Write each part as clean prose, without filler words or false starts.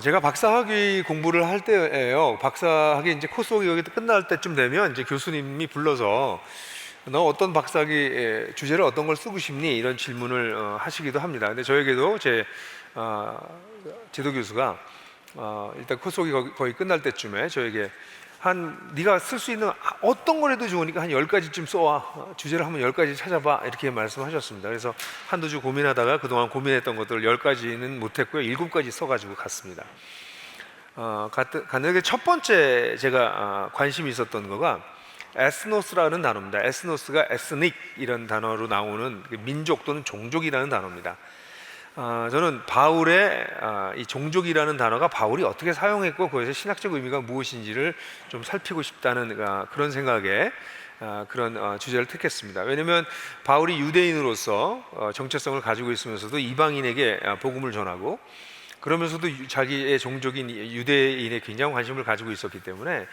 제가 박사학위 공부를 할 때예요. 박사학위 이제 코스웍이 여기 끝날 때쯤 되면 이제 교수님이 불러서 너 어떤 박사학위 주제를 어떤 걸 쓰고 싶니? 이런 질문을 하시기도 합니다. 근데 저에게도 제 제도 교수가 일단 코스웍이 거의 끝날 때쯤에 저에게 네가 쓸 수 있는 어떤 거라도 좋으니까 한 10가지쯤 써와. 주제를 한번 10가지 찾아봐. 이렇게 말씀하셨습니다. 그래서 한두 주 고민하다가 그동안 고민했던 것들을 10가지는 못했고요. 7가지 써가지고 갔습니다. 갔는데 첫 번째 제가 관심이 있었던 거가 에스노스라는 단어입니다. 에스노스가 에스닉 이런 단어로 나오는 민족 또는 종족이라는 단어입니다. 저는 바울의 이 종족이라는 단어가 바울이 어떻게 사용했고 그것의 신학적 의미가 무엇인지를 좀 살피고 싶다는 그런 생각에 그런 주제를 택했습니다. 왜냐하면 바울이 유대인으로서 정체성을 가지고 있으면서도 이방인에게 복음을 전하고 그러면서도 자기의 종족인 유대인에 굉장히 관심을 가지고 있었기 때문에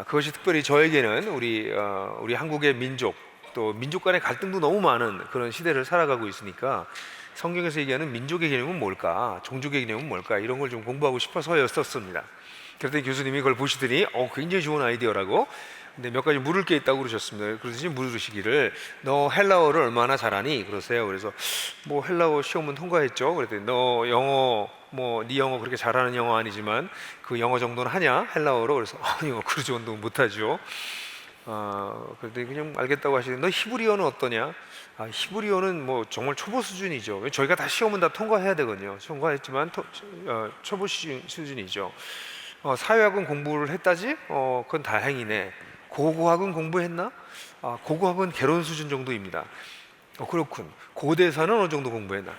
그것이 특별히 저에게는 우리 한국의 민족 또 민족 간의 갈등도 너무 많은 그런 시대를 살아가고 있으니까 성경에서 얘기하는 민족의 개념은 뭘까? 종족의 개념은 뭘까? 이런 걸 좀 공부하고 싶어서였었습니다. 그랬더니 교수님이 그걸 보시더니 굉장히 좋은 아이디어라고 근데 몇 가지 물을 게 있다고 그러셨습니다. 그러더니 물으시기를 너 헬라어를 얼마나 잘하니? 그러세요. 그래서 뭐 헬라어 시험은 통과했죠. 그랬더니 너 영어 네 영어 그렇게 잘하는 영어 아니지만 그 영어 정도는 하냐? 헬라어로. 그래서 아니요 그 정도는 못하죠. 그랬더니 그냥 알겠다고 하시는데 너 히브리어는 어떠냐? 히브리어는 뭐 정말 초보 수준이죠. 저희가 다 시험은 다 통과해야 되거든요. 통과했지만 초보 수준이죠. 사회학은 공부를 했다지? 그건 다행이네. 고고학은 공부했나? 고고학은 개론 수준 정도입니다. 그렇군. 고대사는 어느 정도 공부했나?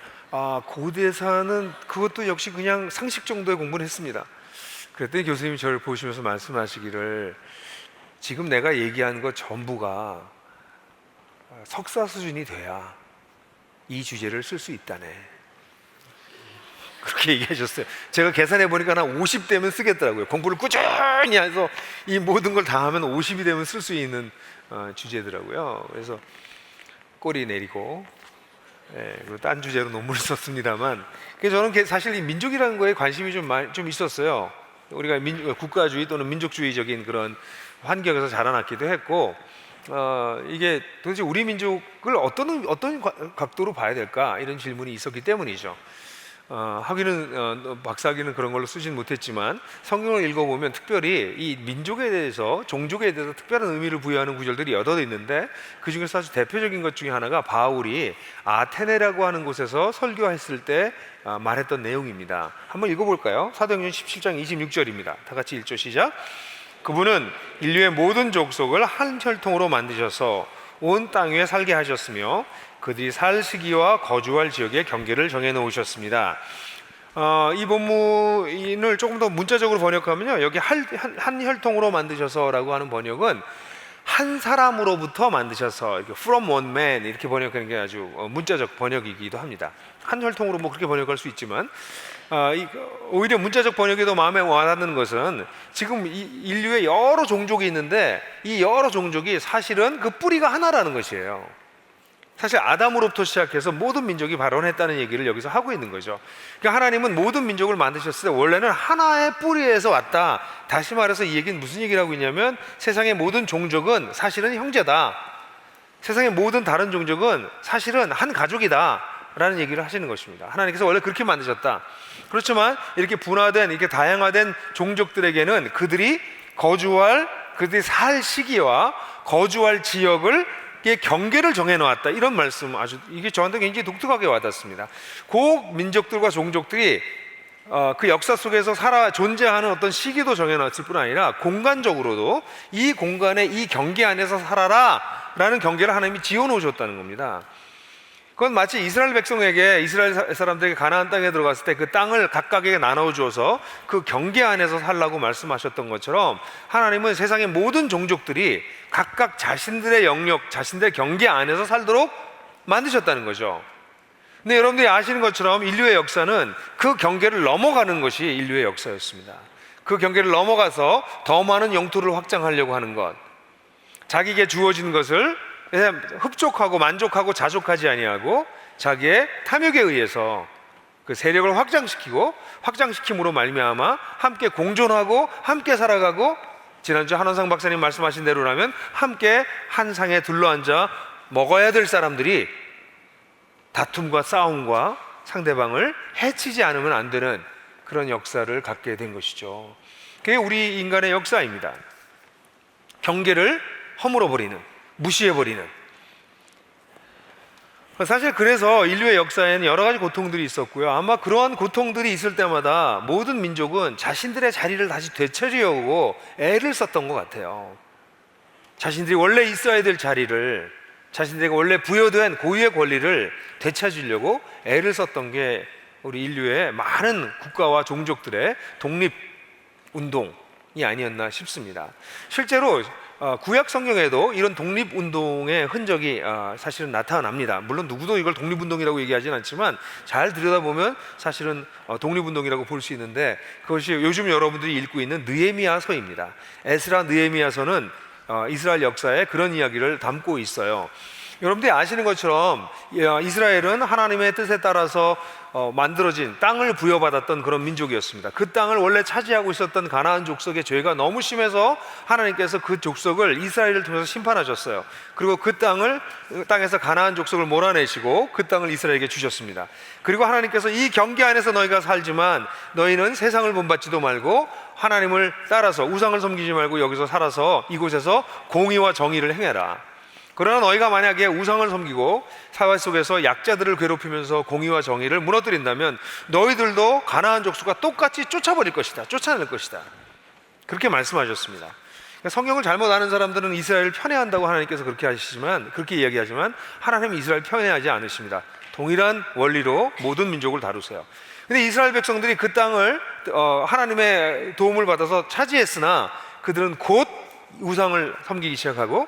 고대사는 그것도 역시 그냥 상식 정도의 공부는 했습니다. 그랬더니 교수님이 저를 보시면서 말씀하시기를 지금 내가 얘기한 것 전부가 석사 수준이 돼야 이 주제를 쓸 수 있다네. 그렇게 얘기하셨어요. 제가 계산해 보니까 한 50되면 쓰겠더라고요. 공부를 꾸준히 해서 이 모든 걸 다 하면 50이 되면 쓸 수 있는 주제더라고요. 그래서 꼬리 내리고 그리고 딴 주제로 논문을 썼습니다만 그래서 저는 사실 이 민족이라는 거에 관심이 좀 있었어요. 우리가 국가주의 또는 민족주의적인 그런 환경에서 자라났기도 했고 이게 도대체 우리 민족을 어떤 각도로 봐야 될까 이런 질문이 있었기 때문이죠. 박사학위는 그런 걸로 쓰진 못했지만 성경을 읽어보면 특별히 이 민족에 대해서 종족에 대해서 특별한 의미를 부여하는 구절들이 여러 있는데 그 중에서 아주 대표적인 것 중에 하나가 바울이 아테네라고 하는 곳에서 설교했을 때 말했던 내용입니다. 한번 읽어볼까요? 사도행전 17장 26절입니다. 다 같이 읽죠. 시작. 그분은 인류의 모든 족속을 한 혈통으로 만드셔서 온 땅 위에 살게 하셨으며 그들이 살 시기와 거주할 지역의 경계를 정해 놓으셨습니다. 이 본문을 조금 더 문자적으로 번역하면요, 여기 한 혈통으로 만드셔서라고 하는 번역은 한 사람으로부터 만드셔서 이렇게 from one man 이렇게 번역하는 게 아주 문자적 번역이기도 합니다. 한 혈통으로 뭐 그렇게 번역할 수 있지만 오히려 문자적 번역에도 마음에 와닿는 것은 지금 인류의 여러 종족이 있는데 이 여러 종족이 사실은 그 뿌리가 하나라는 것이에요. 사실 아담으로부터 시작해서 모든 민족이 발원했다는 얘기를 여기서 하고 있는 거죠. 그러니까 하나님은 모든 민족을 만드셨을 때 원래는 하나의 뿌리에서 왔다. 다시 말해서 이 얘기는 무슨 얘기를 하고 있냐면 세상의 모든 종족은 사실은 형제다. 세상의 모든 다른 종족은 사실은 한 가족이다 라는 얘기를 하시는 것입니다. 하나님께서 원래 그렇게 만드셨다. 그렇지만 이렇게 분화된 이렇게 다양화된 종족들에게는 그들이 살 시기와 거주할 지역을 경계를 정해놓았다. 이런 말씀 이게 저한테 굉장히 독특하게 와닿습니다. 그 민족들과 종족들이 그 역사 속에서 존재하는 어떤 시기도 정해놨을 뿐 아니라 공간적으로도 이 공간의 이 경계 안에서 살아라 라는 경계를 하나님이 지어놓으셨다는 겁니다. 그건 마치 이스라엘 백성에게 이스라엘 사람들에게 가나안 땅에 들어갔을 때 그 땅을 각각에게 나눠주어서 그 경계 안에서 살라고 말씀하셨던 것처럼 하나님은 세상의 모든 종족들이 각각 자신들의 영역, 자신들의 경계 안에서 살도록 만드셨다는 거죠. 근데 여러분들이 아시는 것처럼 인류의 역사는 그 경계를 넘어가는 것이 인류의 역사였습니다. 그 경계를 넘어가서 더 많은 영토를 확장하려고 하는 것, 자기에게 주어진 것을 흡족하고 만족하고 자족하지 아니하고 자기의 탐욕에 의해서 그 세력을 확장시킴으로 말미암아 함께 공존하고 함께 살아가고, 지난주 한원상 박사님 말씀하신 대로라면 함께 한 상에 둘러앉아 먹어야 될 사람들이 다툼과 싸움과 상대방을 해치지 않으면 안 되는 그런 역사를 갖게 된 것이죠. 그게 우리 인간의 역사입니다. 경계를 허물어버리는, 무시해버리는. 사실 그래서 인류의 역사에는 여러 가지 고통들이 있었고요. 아마 그러한 고통들이 있을 때마다 모든 민족은 자신들의 자리를 다시 되찾으려고 애를 썼던 것 같아요. 자신들이 원래 있어야 될 자리를, 자신들에게 원래 부여된 고유의 권리를 되찾으려고 애를 썼던 게 우리 인류의 많은 국가와 종족들의 독립운동이 아니었나 싶습니다. 실제로 구약 성경에도 이런 독립운동의 흔적이 사실은 나타납니다. 물론 누구도 이걸 독립운동이라고 얘기하지는 않지만 잘 들여다보면 사실은 독립운동이라고 볼 수 있는데, 그것이 요즘 여러분들이 읽고 있는 느헤미야서입니다. 에스라 느헤미야서는 이스라엘 역사에 그런 이야기를 담고 있어요. 여러분들이 아시는 것처럼 이스라엘은 하나님의 뜻에 따라서 만들어진 땅을 부여받았던 그런 민족이었습니다. 그 땅을 원래 차지하고 있었던 가나안 족속의 죄가 너무 심해서 하나님께서 그 족속을 이스라엘을 통해서 심판하셨어요. 그리고 그 땅에서 가나안 족속을 몰아내시고 그 땅을 이스라엘에게 주셨습니다. 그리고 하나님께서 이 경계 안에서 너희가 살지만 너희는 세상을 본받지도 말고 하나님을 따라서 우상을 섬기지 말고 여기서 살아서 이곳에서 공의와 정의를 행해라. 그러나 너희가 만약에 우상을 섬기고 사회 속에서 약자들을 괴롭히면서 공의와 정의를 무너뜨린다면 너희들도 가나안 족속과 똑같이 쫓아낼 것이다. 그렇게 말씀하셨습니다. 성경을 잘못 아는 사람들은 이스라엘을 편애한다고 하나님께서 그렇게 이야기하지만 하나님은 이스라엘 편애하지 않으십니다. 동일한 원리로 모든 민족을 다루세요. 근데 이스라엘 백성들이 그 땅을 하나님의 도움을 받아서 차지했으나 그들은 곧 우상을 섬기기 시작하고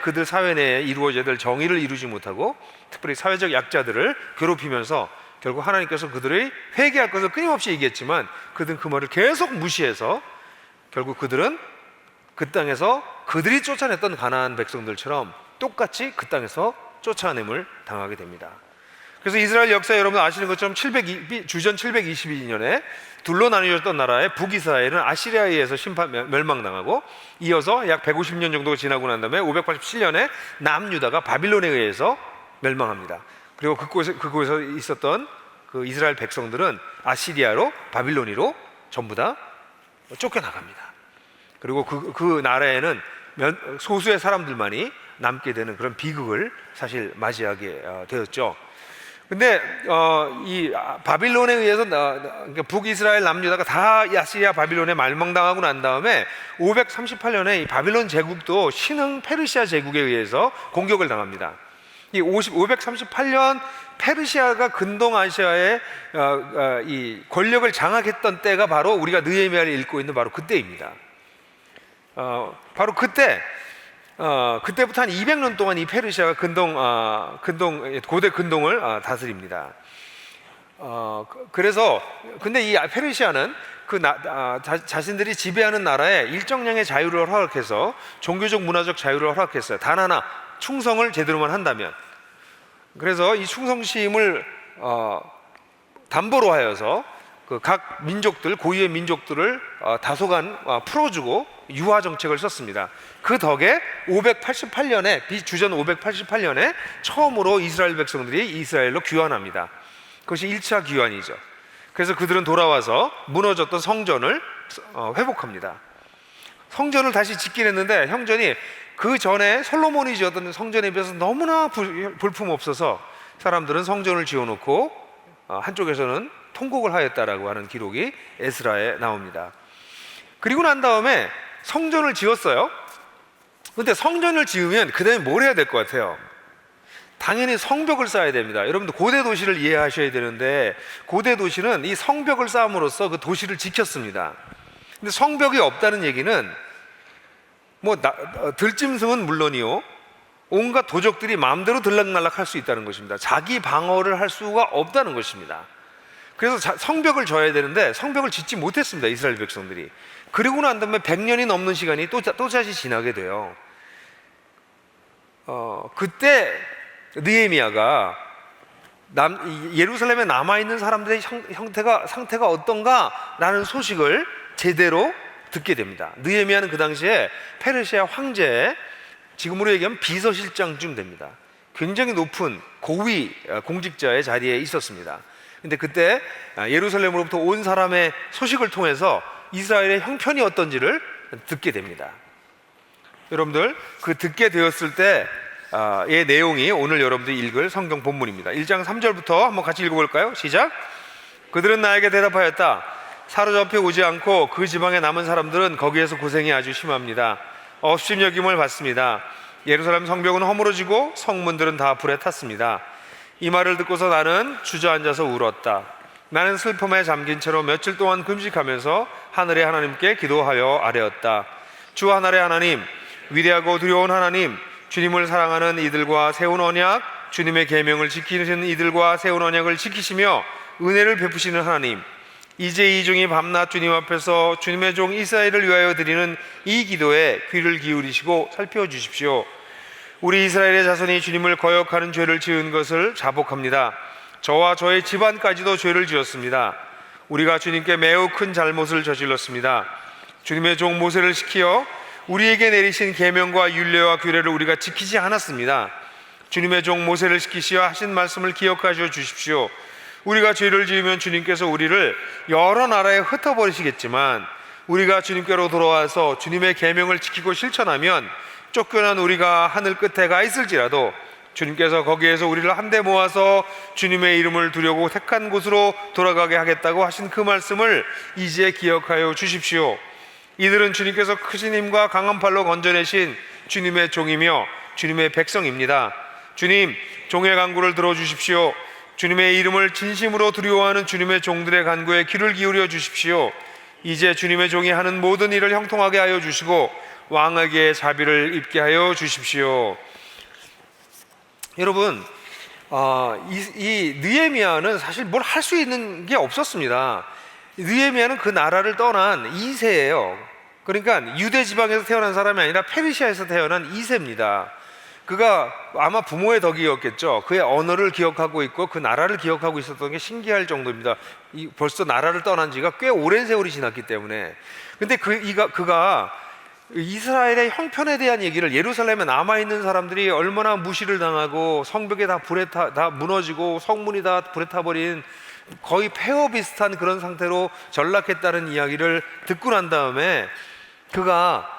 그들 사회 내에 이루어져야 될 정의를 이루지 못하고 특별히 사회적 약자들을 괴롭히면서 결국 하나님께서 그들의 회개할 것을 끊임없이 얘기했지만 그들은 그 말을 계속 무시해서 결국 그들은 그 땅에서 그들이 쫓아냈던 가나안 백성들처럼 똑같이 그 땅에서 쫓아냄을 당하게 됩니다. 그래서 이스라엘 역사 여러분 아시는 것처럼 주전 722년에 둘로 나뉘어졌던 나라의 북이스라엘은 아시리아에 의해서 멸망당하고 이어서 약 150년 정도가 지나고 난 다음에 587년에 남유다가 바빌론에 의해서 멸망합니다. 그리고 그곳에서 있었던 그 이스라엘 백성들은 아시리아로 바빌로니로 전부 다 쫓겨나갑니다. 그리고 그 나라에는 소수의 사람들만이 남게 되는 그런 비극을 사실 맞이하게 되었죠. 근데 이 바빌론에 의해서 그러니까 북이스라엘 남유다가 다 아시리아 바빌론에 멸망당하고 난 다음에 538년에 이 바빌론 제국도 신흥 페르시아 제국에 의해서 공격을 당합니다. 이 538년 페르시아가 근동아시아의 이 권력을 장악했던 때가 바로 우리가 느헤미야를 읽고 있는 바로 그때입니다. 바로 그때부터 한 200년 동안 이 페르시아가 고대 근동을 다스립니다. 그래서 근데 이 페르시아는 자신들이 지배하는 나라에 일정량의 자유를 허락해서 종교적 문화적 자유를 허락했어요. 단 하나, 충성을 제대로만 한다면. 그래서 이 충성심을 담보로 하여서 각 민족들, 고유의 민족들을 다소간 풀어주고 유화 정책을 썼습니다. 그 덕에 588년에 주전 588년에 처음으로 이스라엘 백성들이 이스라엘로 귀환합니다. 그것이 1차 귀환이죠. 그래서 그들은 돌아와서 무너졌던 성전을 회복합니다. 성전을 다시 짓긴 했는데 형전이 그 전에 솔로몬이 지었던 성전에 비해서 너무나 볼품 없어서 사람들은 성전을 지어놓고 한쪽에서는 통곡을 하였다라고 하는 기록이 에스라에 나옵니다. 그리고 난 다음에 성전을 지었어요. 근데 성전을 지으면 그 다음에 뭘 해야 될 것 같아요? 당연히 성벽을 쌓아야 됩니다. 여러분들 고대 도시를 이해하셔야 되는데 고대 도시는 이 성벽을 쌓음으로써 그 도시를 지켰습니다. 근데 성벽이 없다는 얘기는 들짐승은 물론이요 온갖 도적들이 마음대로 들락날락할 수 있다는 것입니다. 자기 방어를 할 수가 없다는 것입니다. 그래서 성벽을 져야 되는데 성벽을 짓지 못했습니다. 이스라엘 백성들이. 그리고 난 다음에 100년이 넘는 시간이 또 다시 지나게 돼요. 그때 느헤미야가 예루살렘에 남아있는 사람들의 상태가 어떤가라는 소식을 제대로 듣게 됩니다. 느헤미야는 그 당시에 페르시아 황제의 지금으로 얘기하면 비서실장쯤 됩니다. 굉장히 높은 고위 공직자의 자리에 있었습니다. 근데 그때 예루살렘으로부터 온 사람의 소식을 통해서 이스라엘의 형편이 어떤지를 듣게 됩니다. 여러분들 그 듣게 되었을 때의 내용이 오늘 여러분들이 읽을 성경 본문입니다. 1장 3절부터 한번 같이 읽어볼까요? 시작. 그들은 나에게 대답하였다. 사로잡혀 오지 않고 그 지방에 남은 사람들은 거기에서 고생이 아주 심합니다. 업신여김을 받습니다. 예루살렘 성벽은 허물어지고 성문들은 다 불에 탔습니다. 이 말을 듣고서 나는 주저앉아서 울었다. 나는 슬픔에 잠긴 채로 며칠 동안 금식하면서 하늘의 하나님께 기도하여 아뢰었다. 주 하늘의 하나님, 위대하고 두려운 하나님, 주님을 사랑하는 이들과 세운 언약, 주님의 계명을 지키는 이들과 세운 언약을 지키시며 은혜를 베푸시는 하나님, 이제 이 종이 밤낮 주님 앞에서 주님의 종 이스라엘을 위하여 드리는 이 기도에 귀를 기울이시고 살펴주십시오. 우리 이스라엘의 자손이 주님을 거역하는 죄를 지은 것을 자복합니다. 저와 저의 집안까지도 죄를 지었습니다. 우리가 주님께 매우 큰 잘못을 저질렀습니다. 주님의 종 모세를 시키어 우리에게 내리신 계명과 율례와 규례를 우리가 지키지 않았습니다. 주님의 종 모세를 시키시어 하신 말씀을 기억하여 주십시오. 우리가 죄를 지으면 주님께서 우리를 여러 나라에 흩어버리시겠지만 우리가 주님께로 돌아와서 주님의 계명을 지키고 실천하면 쫓겨난 우리가 하늘 끝에 가 있을지라도 주님께서 거기에서 우리를 한데 모아서 주님의 이름을 두려고 택한 곳으로 돌아가게 하겠다고 하신 그 말씀을 이제 기억하여 주십시오. 이들은 주님께서 크신 힘과 강한 팔로 건져내신 주님의 종이며 주님의 백성입니다. 주님, 종의 간구를 들어주십시오. 주님의 이름을 진심으로 두려워하는 주님의 종들의 간구에 귀를 기울여 주십시오. 이제 주님의 종이 하는 모든 일을 형통하게 하여 주시고 왕에게 자비를 입게 하여 주십시오. 여러분, 이 느헤미야는 사실 뭘 할 수 있는 게 없었습니다. 느헤미야는 그 나라를 떠난 2세예요. 그러니까 유대 지방에서 태어난 사람이 아니라 페르시아에서 태어난 2세입니다. 그가 아마 부모의 덕이었겠죠. 그의 언어를 기억하고 있고 그 나라를 기억하고 있었던 게 신기할 정도입니다. 벌써 나라를 떠난 지가 꽤 오랜 세월이 지났기 때문에. 근데 그가 이스라엘의 형편에 대한 얘기를, 예루살렘에 남아있는 사람들이 얼마나 무시를 당하고 성벽에 다 무너지고 성문이 다 불에 타버린 거의 폐허 비슷한 그런 상태로 전락했다는 이야기를 듣고 난 다음에 그가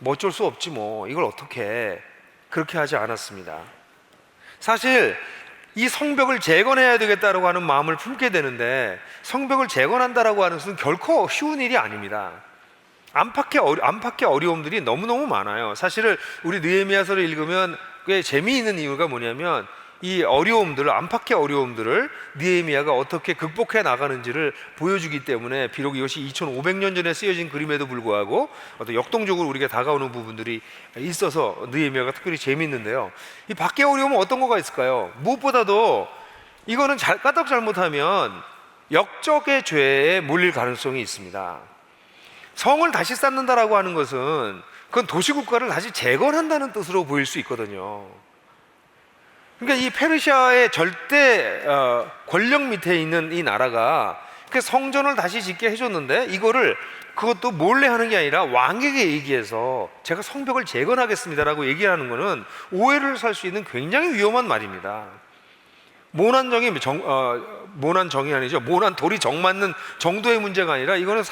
뭐 어쩔 수 없지 뭐 이걸 어떻게 그렇게 하지 않았습니다. 사실 이 성벽을 재건해야 되겠다라고 하는 마음을 품게 되는데 성벽을 재건한다라고 하는 것은 결코 쉬운 일이 아닙니다. 안팎의 어려움들이 너무너무 많아요. 사실은 우리 느헤미야서를 읽으면 꽤 재미있는 이유가 뭐냐면 이 어려움들을, 안팎의 어려움들을 느헤미야가 어떻게 극복해 나가는지를 보여주기 때문에 비록 이것이 2500년 전에 쓰여진 그림에도 불구하고 어떤 역동적으로 우리가 다가오는 부분들이 있어서 느헤미야가 특별히 재미있는데요. 이 밖의 어려움은 어떤 거가 있을까요? 무엇보다도 이거는 까딱 잘못하면 역적의 죄에 몰릴 가능성이 있습니다. 성을 다시 쌓는다라고 하는 것은 그건 도시국가를 다시 재건한다는 뜻으로 보일 수 있거든요. 그러니까 이 페르시아의 절대 권력 밑에 있는 이 나라가 그 성전을 다시 짓게 해줬는데 그것도 몰래 하는 게 아니라 왕에게 얘기해서 제가 성벽을 재건하겠습니다라고 얘기하는 것은 오해를 살 수 있는 굉장히 위험한 말입니다. 모난 돌이 정 맞는 정도의 문제가 아니라 이거는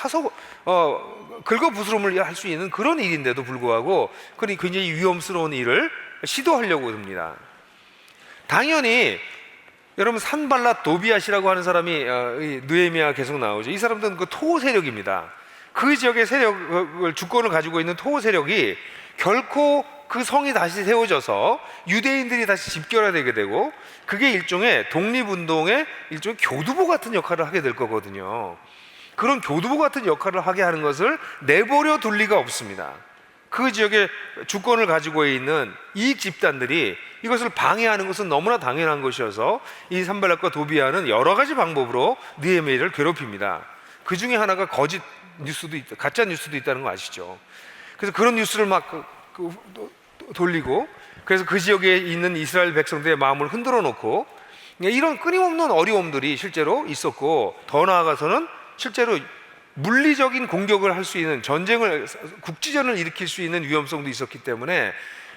긁어부스럼을 할 수 있는 그런 일인데도 불구하고 그런 굉장히 위험스러운 일을 시도하려고 합니다. 당연히 여러분 산발랏 도비앗이라고 하는 사람이 느헤미야 계속 나오죠. 이 사람들은 그 토호 세력입니다. 그 지역의 주권을 가지고 있는 토호 세력이 결코 그 성이 다시 세워져서 유대인들이 다시 집결되게 되고 그게 일종의 독립운동의 일종의 교두보 같은 역할을 하게 될 거거든요. 그런 교두보 같은 역할을 하게 하는 것을 내버려 둘 리가 없습니다. 그 지역의 주권을 가지고 있는 이익 집단들이 이것을 방해하는 것은 너무나 당연한 것이어서 이 산발랏과 도비아는 여러 가지 방법으로 느헤미야를 괴롭힙니다. 그 중에 하나가 거짓 뉴스도 있다, 가짜 뉴스도 있다는 거 아시죠? 그래서 그런 뉴스를 막 돌리고 그래서 그 지역에 있는 이스라엘 백성들의 마음을 흔들어 놓고 이런 끊임없는 어려움들이 실제로 있었고, 더 나아가서는 실제로 물리적인 공격을 할 수 있는 국지전을 일으킬 수 있는 위험성도 있었기 때문에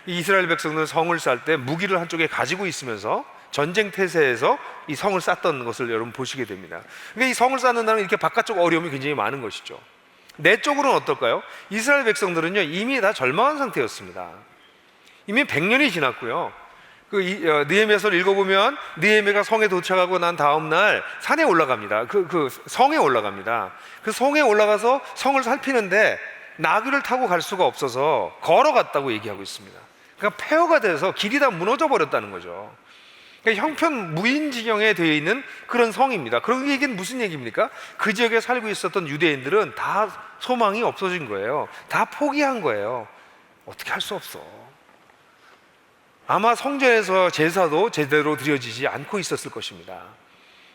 이 이스라엘 백성들은 성을 쌓을 때 무기를 한쪽에 가지고 있으면서 전쟁 태세에서 이 성을 쌓던 것을 여러분 보시게 됩니다. 그러니까 이 성을 쌓는다는 이렇게 바깥쪽 어려움이 굉장히 많은 것이죠. 내적으로는 어떨까요? 이스라엘 백성들은요, 이미 다 절망한 상태였습니다. 이미 100년이 지났고요. 느헤미야서를 읽어보면 느헤미야가 성에 도착하고 난 다음 날 산에 올라갑니다. 그 성에 올라갑니다. 그 성에 올라가서 성을 살피는데 나귀를 타고 갈 수가 없어서 걸어갔다고 얘기하고 있습니다. 그러니까 폐허가 돼서 길이 다 무너져 버렸다는 거죠. 그러니까 형편 무인지경에 되어 있는 그런 성입니다. 그런 얘기는 무슨 얘기입니까? 그 지역에 살고 있었던 유대인들은 다 소망이 없어진 거예요. 다 포기한 거예요. 어떻게 할 수 없어. 아마 성전에서 제사도 제대로 드려지지 않고 있었을 것입니다.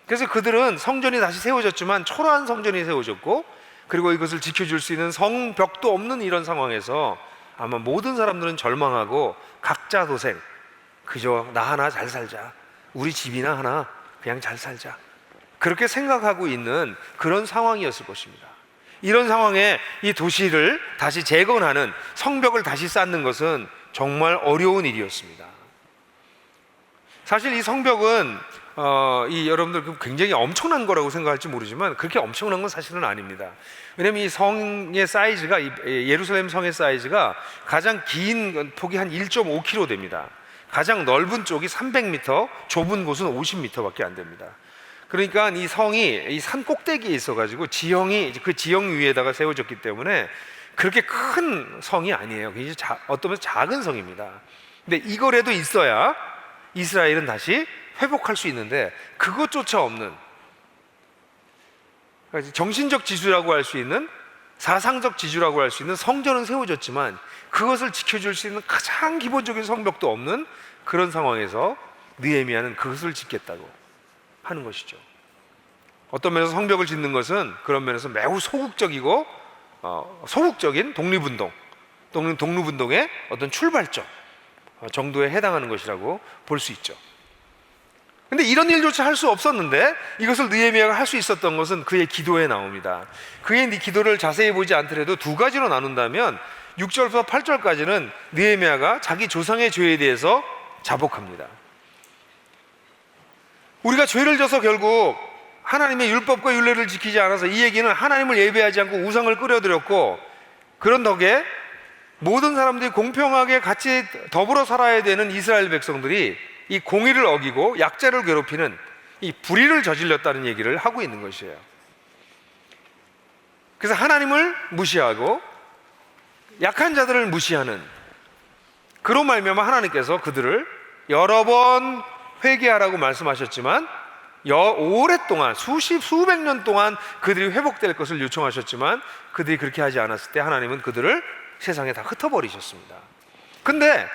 그래서 그들은 성전이 다시 세워졌지만 초라한 성전이 세워졌고, 그리고 이것을 지켜줄 수 있는 성벽도 없는 이런 상황에서 아마 모든 사람들은 절망하고 각자 도생, 그저 나 하나 잘 살자, 우리 집이나 하나 그냥 잘 살자, 그렇게 생각하고 있는 그런 상황이었을 것입니다. 이런 상황에 이 도시를 다시 재건하는, 성벽을 다시 쌓는 것은 정말 어려운 일이었습니다. 사실 이 성벽은 여러분들 굉장히 엄청난 거라고 생각할지 모르지만 그렇게 엄청난 건 사실은 아닙니다. 왜냐하면 이 성의 사이즈가, 예루살렘 성의 사이즈가 가장 긴 폭이 한 1.5km 됩니다. 가장 넓은 쪽이 300m, 좁은 곳은 50m밖에 안 됩니다. 그러니까 이 성이 이 산 꼭대기에 있어가지고 지형이 그 지형 위에다가 세워졌기 때문에 그렇게 큰 성이 아니에요. 굉장히 어떤 면에서 작은 성입니다. 근데 이거라도 있어야 이스라엘은 다시 회복할 수 있는데 그것조차 없는, 정신적 지주라고 할 수 있는, 사상적 지주라고 할 수 있는 성전은 세워졌지만 그것을 지켜줄 수 있는 가장 기본적인 성벽도 없는 그런 상황에서 느헤미야는 그것을 짓겠다고 하는 것이죠. 어떤 면에서 성벽을 짓는 것은 그런 면에서 매우 소극적이고 소극적인 독립운동의 어떤 출발점 정도에 해당하는 것이라고 볼 수 있죠. 근데 이런 일조차 할 수 없었는데 이것을 느헤미야가 할 수 있었던 것은 그의 기도에 나옵니다. 그의 기도를 자세히 보지 않더라도 두 가지로 나눈다면 6절부터 8절까지는 느헤미야가 자기 조상의 죄에 대해서 자복합니다. 우리가 죄를 져서 결국 하나님의 율법과 율례를 지키지 않아서, 이 얘기는 하나님을 예배하지 않고 우상을 끌어들였고, 그런 덕에 모든 사람들이 공평하게 같이 더불어 살아야 되는 이스라엘 백성들이 이 공의를 어기고 약자를 괴롭히는 이 불의를 저질렀다는 얘기를 하고 있는 것이에요. 그래서 하나님을 무시하고 약한 자들을 무시하는, 그로 말미암아 하나님께서 그들을 여러 번 회개하라고 말씀하셨지만 오랫동안 수백 년 동안 그들이 회복될 것을 요청하셨지만 그들이 그렇게 하지 않았을 때 하나님은 그들을 세상에 다 흩어버리셨습니다. 근데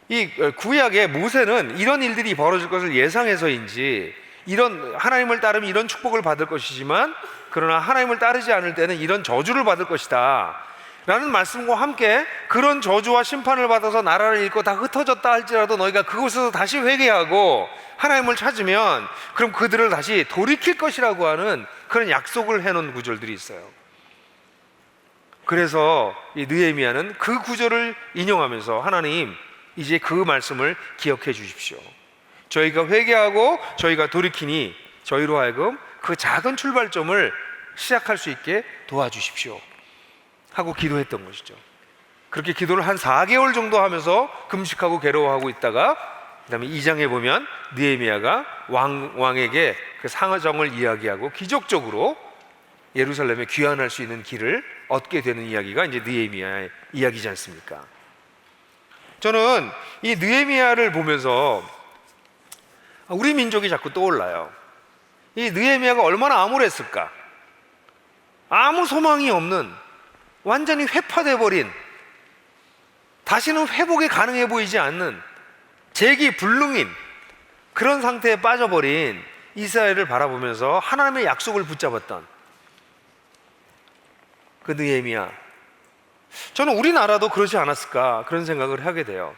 이 구약의 모세는 이런 일들이 벌어질 것을 예상해서인지, 이런 하나님을 따르면 이런 축복을 받을 것이지만 그러나 하나님을 따르지 않을 때는 이런 저주를 받을 것이다 라는 말씀과 함께, 그런 저주와 심판을 받아서 나라를 잃고 다 흩어졌다 할지라도 너희가 그곳에서 다시 회개하고 하나님을 찾으면 그럼 그들을 다시 돌이킬 것이라고 하는 그런 약속을 해놓은 구절들이 있어요. 그래서 이 느헤미야는 그 구절을 인용하면서 하나님, 이제 그 말씀을 기억해 주십시오. 저희가 회개하고 저희가 돌이키니 저희로 하여금 그 작은 출발점을 시작할 수 있게 도와주십시오 하고 기도했던 것이죠. 그렇게 기도를 한 4개월 정도 하면서 금식하고 괴로워하고 있다가 그 다음에 2장에 보면 느헤미야가 왕에게 그 상하정을 이야기하고 기적적으로 예루살렘에 귀환할 수 있는 길을 얻게 되는 이야기가 이제 느헤미야의 이야기지 않습니까? 저는 이 느헤미야를 보면서 우리 민족이 자꾸 떠올라요. 이 느헤미야가 얼마나 암울했을까? 아무 소망이 없는, 완전히 회파돼 버린, 다시는 회복이 가능해 보이지 않는 재기불능인 그런 상태에 빠져버린 이스라엘을 바라보면서 하나님의 약속을 붙잡았던 그 느헤미야, 저는 우리나라도 그러지 않았을까 그런 생각을 하게 돼요.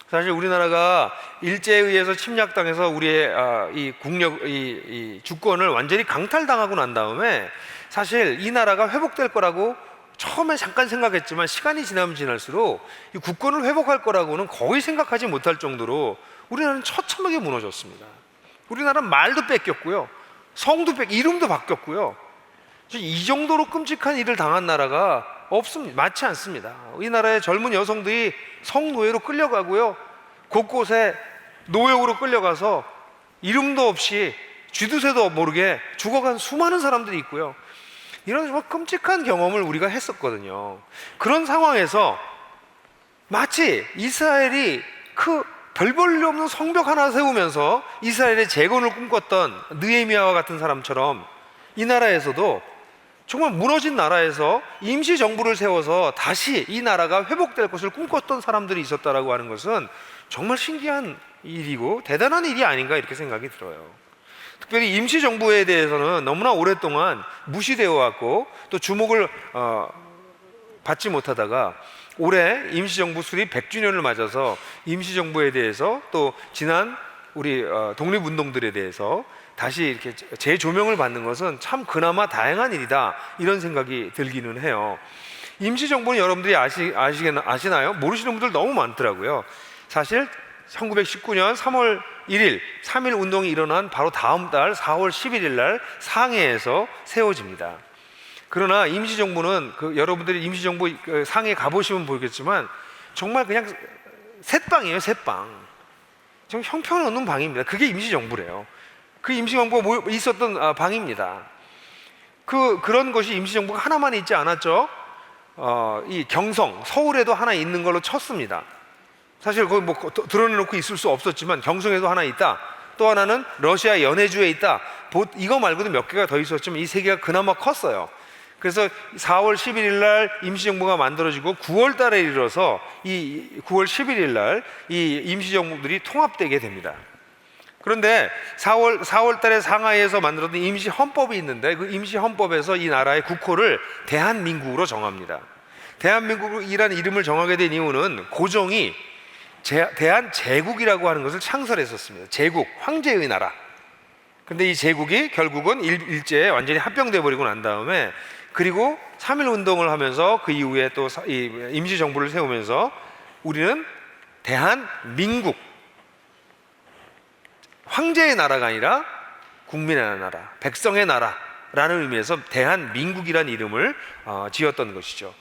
사실 우리나라가 일제에 의해서 침략당해서 우리의 이 국력, 이 주권을 완전히 강탈당하고 난 다음에 사실 이 나라가 회복될 거라고 처음에 잠깐 생각했지만 시간이 지나면 지날수록 이 국권을 회복할 거라고는 거의 생각하지 못할 정도로 우리나라는 처참하게 무너졌습니다. 우리나라는 말도 뺏겼고요, 성도 이름도 바뀌었고요. 이 정도로 끔찍한 일을 당한 나라가 없습니다. 맞지 않습니다. 이 나라의 젊은 여성들이 성노예로 끌려가고요, 곳곳에 노역으로 끌려가서 이름도 없이 쥐두새도 모르게 죽어간 수많은 사람들이 있고요. 이런 정말 끔찍한 경험을 우리가 했었거든요. 그런 상황에서 마치 이스라엘이 그 별 볼 일 없는 성벽 하나 세우면서 이스라엘의 재건을 꿈꿨던 느헤미야와 같은 사람처럼 이 나라에서도 정말 무너진 나라에서 임시정부를 세워서 다시 이 나라가 회복될 것을 꿈꿨던 사람들이 있었다라고 하는 것은 정말 신기한 일이고 대단한 일이 아닌가 이렇게 생각이 들어요. 특별히 임시정부에 대해서는 너무나 오랫동안 무시되어 왔고 또 주목을 받지 못하다가 올해 임시정부 수립 100주년을 맞아서 임시정부에 대해서 또 지난 우리 독립운동들에 대해서 다시 이렇게 재조명을 받는 것은 참 그나마 다행한 일이다 이런 생각이 들기는 해요. 임시정부는 여러분들이 아시나요? 모르시는 분들 너무 많더라고요. 사실 1919년 3월 1일 3.1 운동이 일어난 바로 다음 달 4월 11일 날 상해에서 세워집니다. 그러나 임시정부는 여러분들이 임시정부 상해 가보시면 보겠지만 정말 그냥 셋방이에요. 셋방. 좀 형편없는 방입니다. 그게 임시정부래요. 그 임시정부가 있었던 방입니다. 그런 것이 임시정부가 하나만 있지 않았죠. 이 경성, 서울에도 하나 있는 걸로 쳤습니다. 사실 거기 뭐 드러내놓고 있을 수 없었지만 경성에도 하나 있다. 또 하나는 러시아 연해주에 있다. 이거 말고도 몇 개가 더 있었지만 이 세 개가 그나마 컸어요. 그래서 4월 11일 날 임시정부가 만들어지고 9월 달에 이르러서 이 9월 11일 날 이 임시정부들이 통합되게 됩니다. 그런데 4월 달에 상하이에서 만들어진 임시헌법이 있는데 그 임시헌법에서 이 나라의 국호를 대한민국으로 정합니다. 대한민국이라는 이름을 정하게 된 이유는 고종이 대한제국이라고 하는 것을 창설했었습니다. 제국, 황제의 나라. 근데 이 제국이 결국은 일제에 완전히 합병돼 버리고 난 다음에 그리고 3.1 운동을 하면서 그 이후에 또 임시정부를 세우면서 우리는 대한민국, 황제의 나라가 아니라 국민의 나라, 백성의 나라라는 의미에서 대한민국이라는 이름을 지었던 것이죠.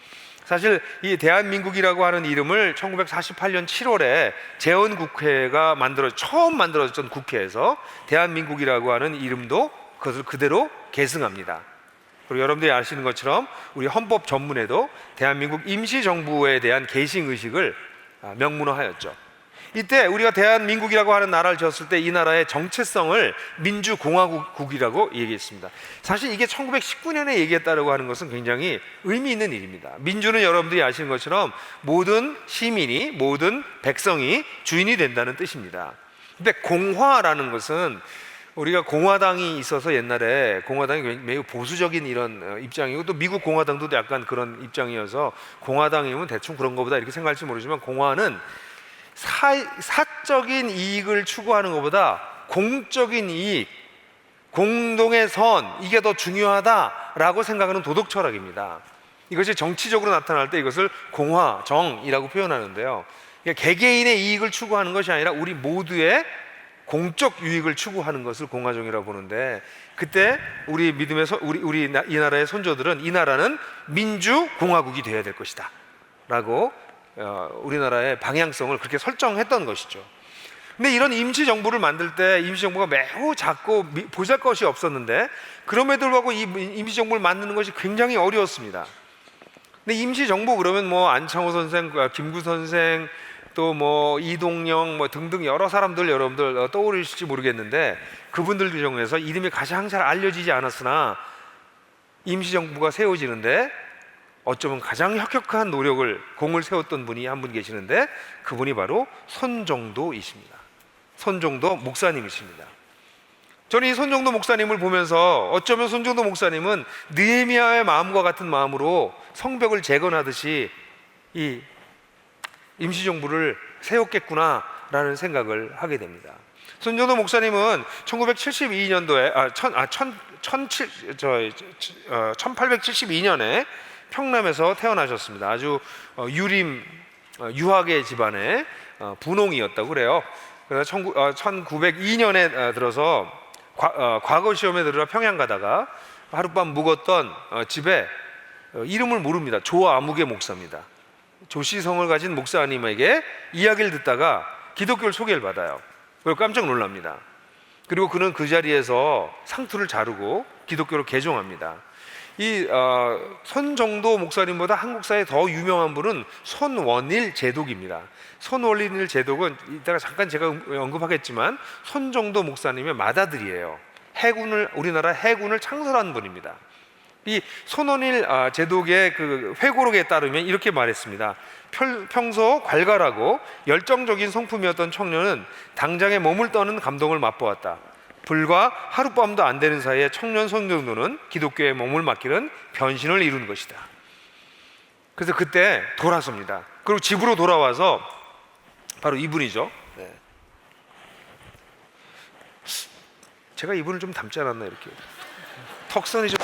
사실 이 대한민국이라고 하는 이름을 1948년 7월에 재헌국회가 처음 만들어졌던 국회에서 대한민국이라고 하는 이름도 그것을 그대로 계승합니다. 그리고 여러분들이 아시는 것처럼 우리 헌법 전문에도 대한민국 임시정부에 대한 계승의식을 명문화하였죠. 이때 우리가 대한민국이라고 하는 나라를 지었을 때 이 나라의 정체성을 민주공화국이라고 얘기했습니다. 사실 이게 1919년에 얘기했다고 하는 것은 굉장히 의미 있는 일입니다. 민주는 여러분들이 아시는 것처럼 모든 시민이, 모든 백성이 주인이 된다는 뜻입니다. 근데 공화라는 것은 우리가 공화당이 있어서 옛날에 공화당이 매우 보수적인 이런 입장이고 또 미국 공화당도 약간 그런 입장이어서 공화당이면 대충 그런 것보다 이렇게 생각할지 모르지만 공화는 사적인 이익을 추구하는 것보다 공적인 이익, 공동의 선, 이게 더 중요하다라고 생각하는 도덕 철학입니다. 이것이 정치적으로 나타날 때 이것을 공화정이라고 표현하는데요. 개개인의 이익을 추구하는 것이 아니라 우리 모두의 공적 유익을 추구하는 것을 공화정이라고 보는데 그때 우리 믿음의 이 나라의 선조들은 이 나라는 민주공화국이 되어야 될 것이다 라고 우리나라의 방향성을 그렇게 설정했던 것이죠. 근데 이런 임시정부를 만들 때 임시정부가 매우 작고 보잘것이 없었는데 그럼에도 불구하고 이 임시정부를 만드는 것이 굉장히 어려웠습니다. 근데 임시정부 그러면 뭐 안창호 선생, 김구 선생 또 뭐 이동영 뭐 등등 여러 사람들 여러분들 떠오르실지 모르겠는데 그분들 중에서 이름이 가장 잘 알려지지 않았으나 임시정부가 세워지는데 어쩌면 가장 혁혁한 공을 세웠던 분이 한 분 계시는데 그분이 바로 손정도이십니다. 손정도 목사님이십니다. 저는 이 손정도 목사님을 보면서 어쩌면 손정도 목사님은 느헤미야의 마음과 같은 마음으로 성벽을 재건하듯이 이 임시정부를 세웠겠구나라는 생각을 하게 됩니다. 손정도 목사님은 1972년도에 1872년에 평남에서 태어나셨습니다. 아주 유학의 집안의 분홍이었다고 그래요. 그래서 1902년에 들어서 과거 시험에 들으러 평양 가다가 하룻밤 묵었던 집에 이름을 모릅니다. 조아무개 목사입니다. 조씨성을 가진 목사님에게 이야기를 듣다가 기독교를 소개를 받아요. 그리고 깜짝 놀랍니다. 그리고 그는 그 자리에서 상투를 자르고 기독교를 개종합니다. 이 손정도 목사님보다 한국사에 더 유명한 분은 손원일 제독입니다. 손원일 제독은 이따가 잠깐 제가 언급하겠지만 손정도 목사님의 맏아들이에요. 우리나라 해군을 창설한 분입니다. 이 손원일 제독의 그 회고록에 따르면 이렇게 말했습니다. 평소 괄괄하고 열정적인 성품이었던 청년은 당장에 몸을 떠는 감동을 맛보았다. 불과 하룻밤도 안 되는 사이에 청년 손정도는 기독교에 몸을 맡기는 변신을 이룬 것이다. 그래서 그때 돌아섭니다. 그리고 집으로 돌아와서 바로 이분이죠. 네. 제가 이분을 좀 닮지 않았나 이렇게 턱선이 좀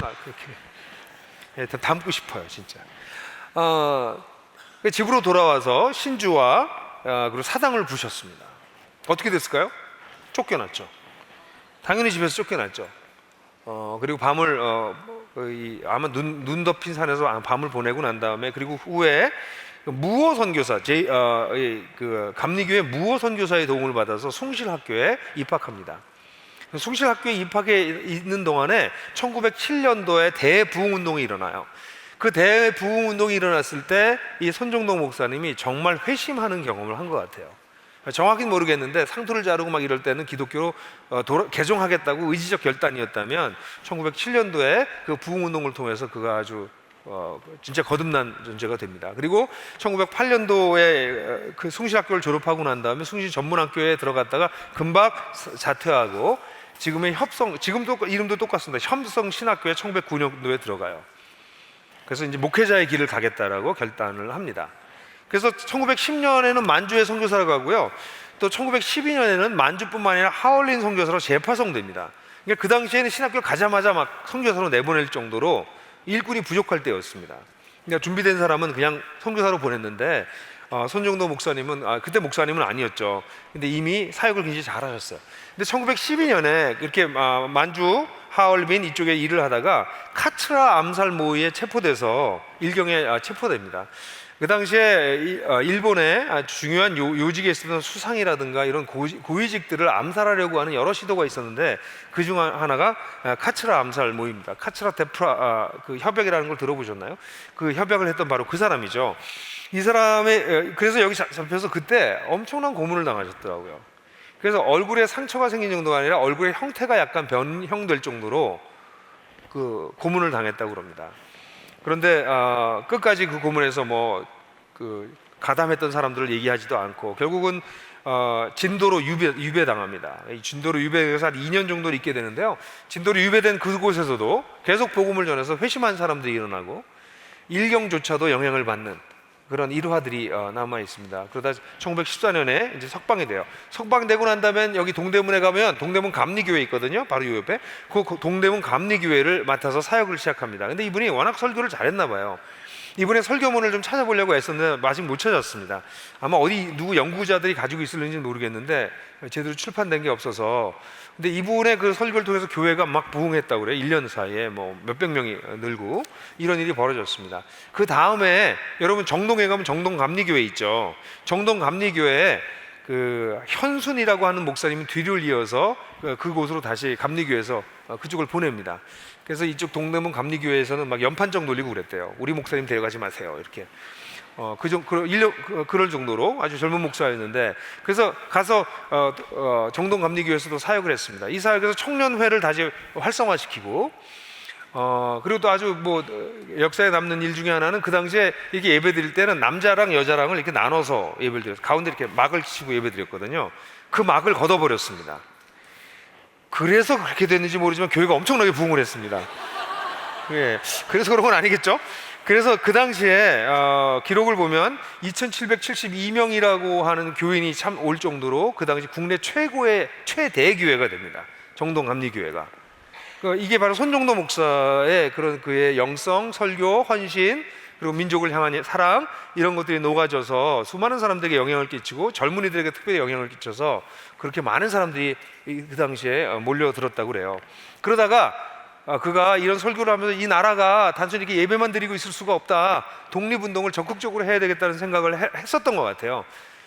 이렇게 닮고 싶어요, 진짜. 집으로 돌아와서 신주와 그리고 사당을 부셨습니다. 어떻게 됐을까요? 쫓겨났죠. 당연히 집에서 쫓겨났죠. 그리고 밤을 아마 눈 덮인 산에서 밤을 보내고 난 다음에 그리고 후에 무호 선교사 그 감리교회 무호 선교사의 도움을 받아서 숭실학교에 입학합니다. 숭실학교에 입학해 있는 동안에 1907년도에 대부흥운동이 일어나요. 그 대부흥운동이 일어났을 때 이 손정도 목사님이 정말 회심하는 경험을 한 것 같아요. 정확히는 모르겠는데 상투를 자르고 막 이럴 때는 기독교로 개종하겠다고 의지적 결단이었다면 1907년도에 그 부흥운동을 통해서 그가 아주 진짜 거듭난 존재가 됩니다. 그리고 1908년도에 그 숭실학교를 졸업하고 난 다음에 숭실 전문학교에 들어갔다가 금방 자퇴하고 지금의 지금도 이름도 똑같습니다. 협성신학교에 1909년도에 들어가요. 그래서 이제 목회자의 길을 가겠다라고 결단을 합니다. 그래서 1910년에는 만주에 선교사를 가고요. 또 1912년에는 만주뿐만 아니라 하얼린 선교사로 재파송됩니다. 그러니까 그 당시에는 신학교 가자마자 막 선교사로 내보낼 정도로 일꾼이 부족할 때였습니다. 그러니까 준비된 사람은 그냥 선교사로 보냈는데 손정도 목사님은 그때 목사님은 아니었죠. 근데 이미 사역을 굉장히 잘하셨어요. 근데 1912년에 이렇게 만주 하얼빈 이쪽에 일을 하다가 카츠라 암살 모의에 체포돼서 일경에 체포됩니다. 그 당시에 일본의 중요한 요직에 있었던 수상이라든가 이런 고위직들을 암살하려고 하는 여러 시도가 있었는데 그중 하나가 카츠라 암살 모임입니다. 카츠라 데프라 그 협약이라는 걸 들어보셨나요? 그 협약을 했던 바로 그 사람이죠. 이 사람의 그래서 여기 잡혀서 그때 엄청난 고문을 당하셨더라고요. 그래서 얼굴에 상처가 생긴 정도가 아니라 얼굴의 형태가 약간 변형될 정도로 그 고문을 당했다고 그럽니다. 그런데 끝까지 그 고문에서 가담했던 사람들을 얘기하지도 않고 결국은 진도로 유배당합니다. 진도로 유배돼서 한 2년 정도를 있게 되는데요. 진도로 유배된 그곳에서도 계속 복음을 전해서 회심한 사람들이 일어나고 일경조차도 영향을 받는 그런 일화들이 남아 있습니다. 그러다 1914년에 이제 석방이 돼요. 석방되고 난 다음에 여기 동대문에 가면 동대문 감리교회 있거든요. 바로 요 옆에 그 동대문 감리교회를 맡아서 사역을 시작합니다. 근데 이분이 워낙 설교를 잘했나 봐요. 이번에 설교문을 좀 찾아보려고 했었는데 아직 못 찾았습니다. 아마 누구 연구자들이 가지고 있을는지는 모르겠는데 제대로 출판된 게 없어서. 근데 이분의 그 설교를 통해서 교회가 막 부흥했다고 그래요. 1년 사이에 몇백 명이 늘고 이런 일이 벌어졌습니다. 그 다음에 여러분 정동에 가면 정동감리교회 있죠. 정동감리교회에 그 현순이라고 하는 목사님이 뒤를 이어서 그곳으로 다시 감리교회에서 그쪽을 보냅니다. 그래서 이쪽 동대문 감리교회에서는 막 연판정 놀리고 그랬대요. 우리 목사님 데려가지 마세요. 이렇게 그럴 정도로 아주 젊은 목사였는데 그래서 가서 정동 감리교회에서도 사역을 했습니다. 이 사역에서 청년회를 다시 활성화시키고 그리고 또 아주 역사에 남는 일 중에 하나는 그 당시에 이렇게 예배드릴 때는 남자랑 여자랑을 이렇게 나눠서 예배를 드렸어요. 가운데 이렇게 막을 치고 예배드렸거든요. 그 막을 걷어버렸습니다. 그래서 그렇게 됐는지 모르지만 교회가 엄청나게 부흥을 했습니다. 예, 그래서 그런 건 아니겠죠? 그래서 그 당시에 기록을 보면 2,772명이라고 하는 교인이 참 올 정도로 그 당시 국내 최고의 최대 교회가 됩니다. 정동감리교회가. 이게 바로 손정도 목사의 그런 그의 영성, 설교, 헌신, 그리고 민족을 향한 사랑, 이런 것들이 녹아져서 수많은 사람들에게 영향을 끼치고 젊은이들에게 특별히 영향을 끼쳐서 그렇게 많은 사람들이 그 당시에 몰려들었다고 그래요. 그러다가 그가 이런 설교를 하면서 이 나라가 단순히 이렇게 예배만 드리고 있을 수가 없다, 독립운동을 적극적으로 해야 되겠다는 생각을 했었던 것 같아요.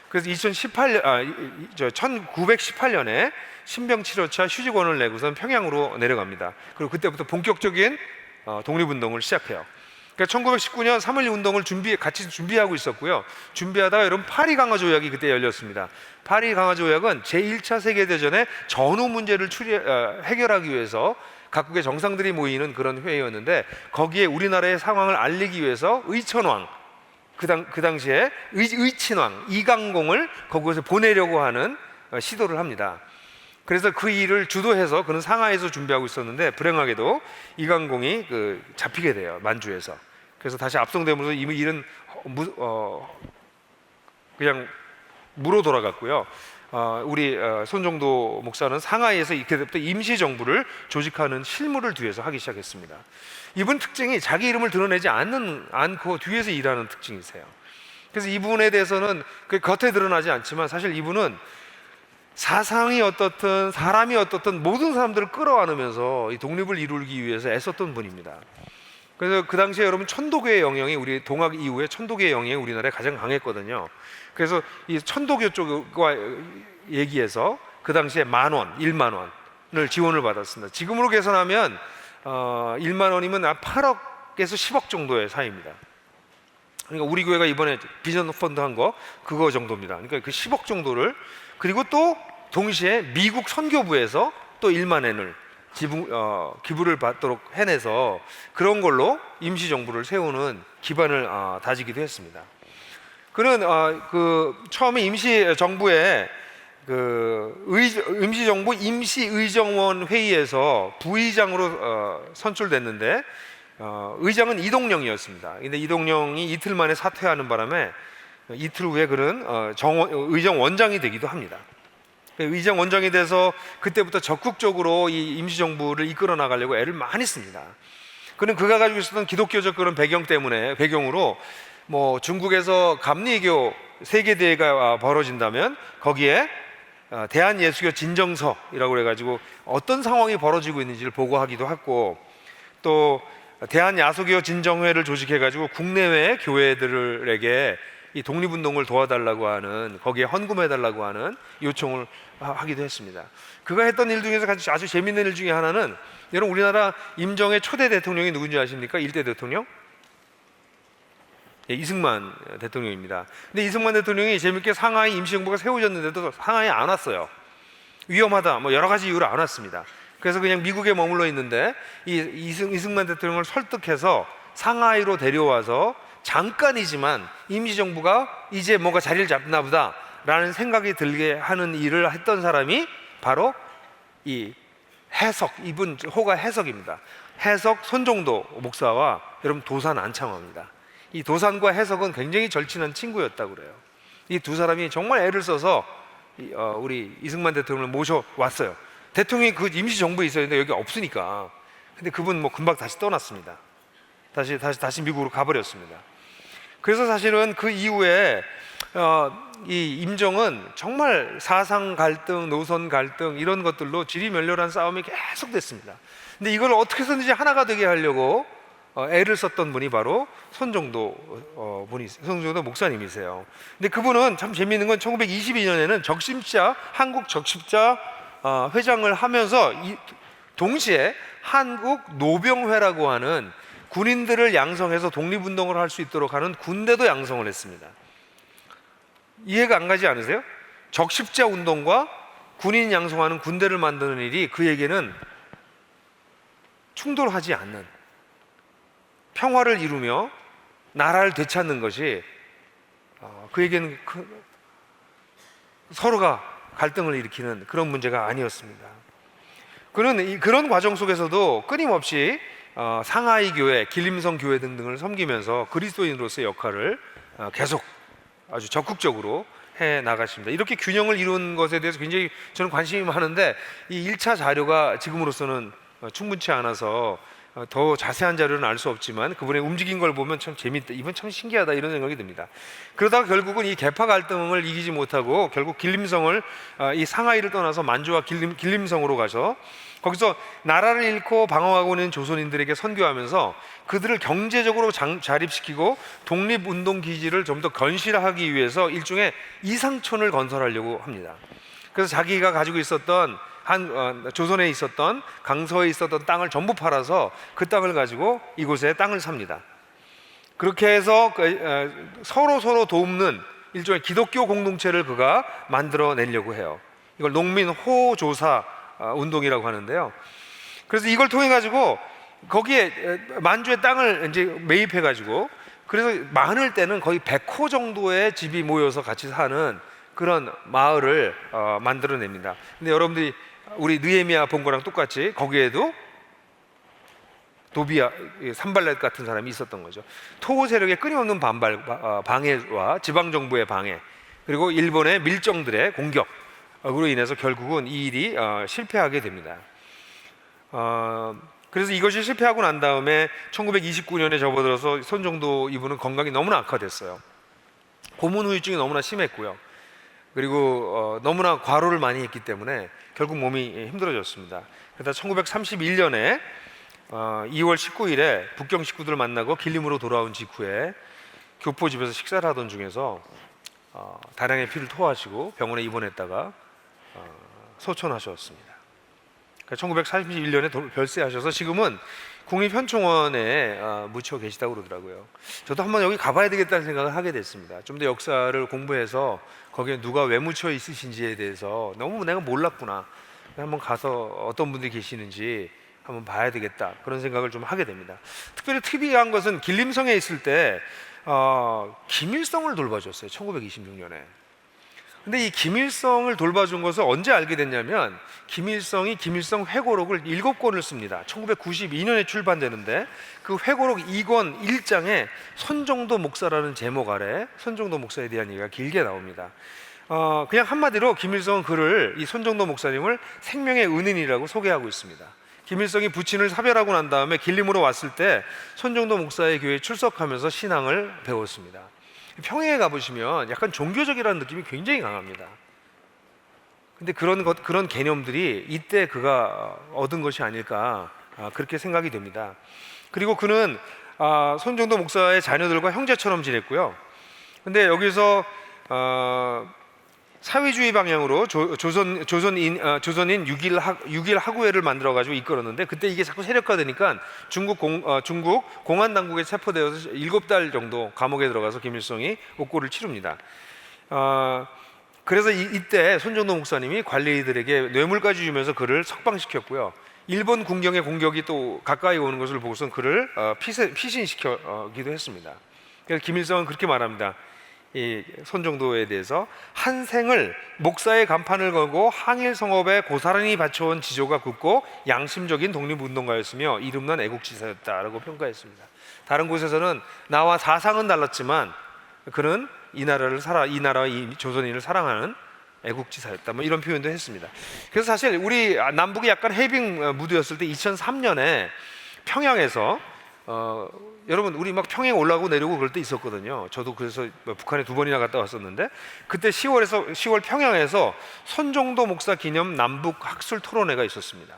그래서 1918년에 신병치료차 휴직원을 내고선 평양으로 내려갑니다. 그리고 그때부터 본격적인 독립운동을 시작해요. 그러니까 1919년 3.1 운동을 같이 준비하고 있었고요. 준비하다가 여러분 파리 강화 조약이 그때 열렸습니다. 파리 강화 조약은 제1차 세계대전의 전후 문제를 해결하기 위해서 각국의 정상들이 모이는 그런 회의였는데, 거기에 우리나라의 상황을 알리기 위해서 의천왕, 그 당시에 의친왕 이강공을 거기에서 보내려고 하는 시도를 합니다. 그래서 그 일을 주도해서 그는 상하이에서 준비하고 있었는데, 불행하게도 이강공이 잡히게 돼요, 만주에서. 그래서 다시 압송되면서 이 일은 그냥 무로 돌아갔고요. 우리 손정도 목사는 상하이에서 이때부터 임시정부를 조직하는 실무를 뒤에서 하기 시작했습니다. 이분 특징이 자기 이름을 드러내지 않고 뒤에서 일하는 특징이세요. 그래서 이분에 대해서는 겉에 드러나지 않지만 사실 이분은 사상이 어떻든 사람이 어떻든 모든 사람들을 끌어안으면서 이 독립을 이루기 위해서 애썼던 분입니다. 그래서 그 당시에 여러분 천도교의 영향이, 우리 동학 이후에 천도교의 영향이 우리나라에 가장 강했거든요. 그래서 이 천도교 쪽과 얘기해서 그 당시에 10,000원, 10,000원을 지원을 받았습니다. 지금으로 계산하면 10,000원이면 8억에서 10억 정도의 사이입니다. 그러니까 우리 교회가 이번에 비전 펀드 한 거 그거 정도입니다. 그러니까 그 10억 정도를, 그리고 또 동시에 미국 선교부에서 또 10,000엔을 기부를 받도록 해내서 그런 걸로 임시정부를 세우는 기반을 다지기도 했습니다. 그는 처음에 임시정부에 임시정부 임시의정원 회의에서 부의장으로 선출됐는데, 의장은 이동령이었습니다. 근데 이동령이 이틀 만에 사퇴하는 바람에 이틀 후에 그는 의정 원장이 되기도 합니다. 의정 원장이 돼서 그때부터 적극적으로 이 임시정부를 이끌어 나가려고 애를 많이 씁니다. 그는 그가 가지고 있었던 기독교적 그런 배경으로 뭐 중국에서 감리교 세계대회가 벌어진다면 거기에 대한예수교 진정서이라고 해가지고 어떤 상황이 벌어지고 있는지를 보고하기도 했고, 또 대한야소교 진정회를 조직해가지고 국내외 교회들에게 이 독립운동을 도와달라고 하는, 거기에 헌금해달라고 하는 요청을 하기도 했습니다. 그가 했던 일 중에서 아주 재밌는 일 중에 하나는, 여러분 우리나라 임정의 초대 대통령이 누군지 아십니까? 1대 대통령? 이승만 대통령입니다. 근데 이승만 대통령이 재밌게 상하이 임시정부가 세워졌는데도 상하이에 안 왔어요. 위험하다, 뭐 여러 가지 이유로 안 왔습니다. 그래서 그냥 미국에 머물러 있는데 이승만 대통령을 설득해서 상하이로 데려와서 잠깐이지만 임시정부가 이제 뭔가 자리를 잡나 보다 라는 생각이 들게 하는 일을 했던 사람이 바로 이 이분 호가 해석입니다. 해석 손정도 목사와 여러분 도산 안창호입니다. 이 도산과 해석은 굉장히 절친한 친구였다고 그래요. 이 두 사람이 정말 애를 써서 우리 이승만 대통령을 모셔왔어요. 대통령이 그 임시정부에 있었는데 여기 없으니까. 근데 그분 뭐 금방 다시 떠났습니다. 다시 미국으로 가버렸습니다. 그래서 사실은 그 이후에 이 임정은 정말 사상 갈등, 노선 갈등 이런 것들로 지리멸렬한 싸움이 계속됐습니다. 근데 이걸 어떻게 해서든지 하나가 되게 하려고 애를 썼던 분이 바로 손정도 목사님이세요. 근데 그분은 참 재미있는 건 1922년에는 한국 적십자 회장을 하면서 동시에 한국 노병회라고 하는 군인들을 양성해서 독립운동을 할 수 있도록 하는 군대도 양성을 했습니다. 이해가 안 가지 않으세요? 적십자 운동과 군인 양성하는 군대를 만드는 일이 그에게는 충돌하지 않는, 평화를 이루며 나라를 되찾는 것이 그에게는 서로가 갈등을 일으키는 그런 문제가 아니었습니다. 그는 그런 과정 속에서도 끊임없이 상하이 교회, 길림성 교회 등등을 섬기면서 그리스도인으로서의 역할을 계속 아주 적극적으로 해 나가십니다. 이렇게 균형을 이룬 것에 대해서 굉장히 저는 관심이 많은데 이 1차 자료가 지금으로서는 충분치 않아서 더 자세한 자료는 알 수 없지만 그분의 움직인 걸 보면 참 재밌다, 이분 참 신기하다 이런 생각이 듭니다. 그러다가 결국은 이 계파 갈등을 이기지 못하고 결국 길림성을 이 상하이를 떠나서 만주와 길림성으로 가서 거기서 나라를 잃고 방황하고 있는 조선인들에게 선교하면서 그들을 경제적으로 자립시키고 독립운동 기지를 좀 더 건실하기 위해서 일종의 이상촌을 건설하려고 합니다. 그래서 자기가 가지고 있었던 조선에 있었던 강서에 있었던 땅을 전부 팔아서 그 땅을 가지고 이곳에 땅을 삽니다. 그렇게 해서 서로 돕는 일종의 기독교 공동체를 그가 만들어내려고 해요. 이걸 농민 호조사 운동이라고 하는데요. 그래서 이걸 통해 가지고 거기에 만주의 땅을 이제 매입해 가지고 그래서 많을 때는 거의 100호 정도의 집이 모여서 같이 사는 그런 마을을 만들어냅니다. 근데 여러분들이 우리 느헤미야 본 거랑 똑같이 거기에도 도비아 산발렛 같은 사람이 있었던 거죠. 토호 세력의 끊임없는 방해와 지방 정부의 방해 그리고 일본의 밀정들의 공격으로 인해서 결국은 이 일이 실패하게 됩니다. 그래서 이것이 실패하고 난 다음에 1929년에 접어들어서 손정도 이분은 건강이 너무나 악화됐어요. 고문 후유증이 너무나 심했고요. 그리고 너무나 과로를 많이 했기 때문에 결국 몸이 힘들어졌습니다. 그러다 1931년에 2월 19일에 북경 식구들을 만나고 길림으로 돌아온 직후에 교포집에서 식사를 하던 중에서 다량의 피를 토하시고 병원에 입원했다가 소천하셨습니다. 1941년에 별세하셔서 지금은 국립현충원에 묻혀 계시다고 그러더라고요. 저도 한번 여기 가봐야 되겠다는 생각을 하게 됐습니다. 좀 더 역사를 공부해서 거기에 누가 왜 묻혀 있으신지에 대해서 너무 내가 몰랐구나. 한번 가서 어떤 분들이 계시는지 한번 봐야 되겠다 그런 생각을 좀 하게 됩니다. 특별히 특이한 것은 길림성에 있을 때 김일성을 돌봐줬어요. 1926년에. 근데 이 김일성을 돌봐준 것을 언제 알게 됐냐면 김일성이 김일성 회고록을 7권을 씁니다. 1992년에 출판되는데 그 회고록 2권 1장에 손정도 목사라는 제목 아래 손정도 목사에 대한 얘기가 길게 나옵니다. 그냥 한마디로 김일성은 그를 이 손정도 목사님을 생명의 은인이라고 소개하고 있습니다. 김일성이 부친을 사별하고 난 다음에 길림으로 왔을 때 손정도 목사의 교회에 출석하면서 신앙을 배웠습니다. 평양에 가보시면 약간 종교적이라는 느낌이 굉장히 강합니다. 근데 그런 개념들이 이때 그가 얻은 것이 아닐까 그렇게 생각이 됩니다. 그리고 그는 손정도 목사의 자녀들과 형제처럼 지냈고요. 근데 여기서 사회주의 방향으로 조선인 6일 학우회를 만들어 가지고 이끌었는데 그때 이게 자꾸 세력화되니까 중국 공안 당국에 체포되어서 7달 정도 감옥에 들어가서 김일성이 옥고를 치릅니다. 그래서 이때 손정도 목사님이 관리들에게 뇌물까지 주면서 그를 석방시켰고요. 일본 군경의 공격이 또 가까이 오는 것을 보고선 그를 피신시키기도 했습니다. 그래서 김일성은 그렇게 말합니다. 이 손정도에 대해서 한 생을 목사의 간판을 걸고 항일 성업에 고스란히 바쳐온 지조가 굳고 양심적인 독립운동가였으며 이름난 애국지사였다라고 평가했습니다. 다른 곳에서는 나와 사상은 달랐지만 그는 이 나라와 이 조선인을 사랑하는 애국지사였다. 뭐 이런 표현도 했습니다. 그래서 사실 우리 남북이 약간 해빙 무드였을 때 2003년에 평양에서 여러분 우리 막 평양 올라오고 내려오고 그럴 때 있었거든요. 저도 그래서 북한에 2번이나 갔다 왔었는데 그때 10월 평양에서 손정도 목사 기념 남북 학술 토론회가 있었습니다.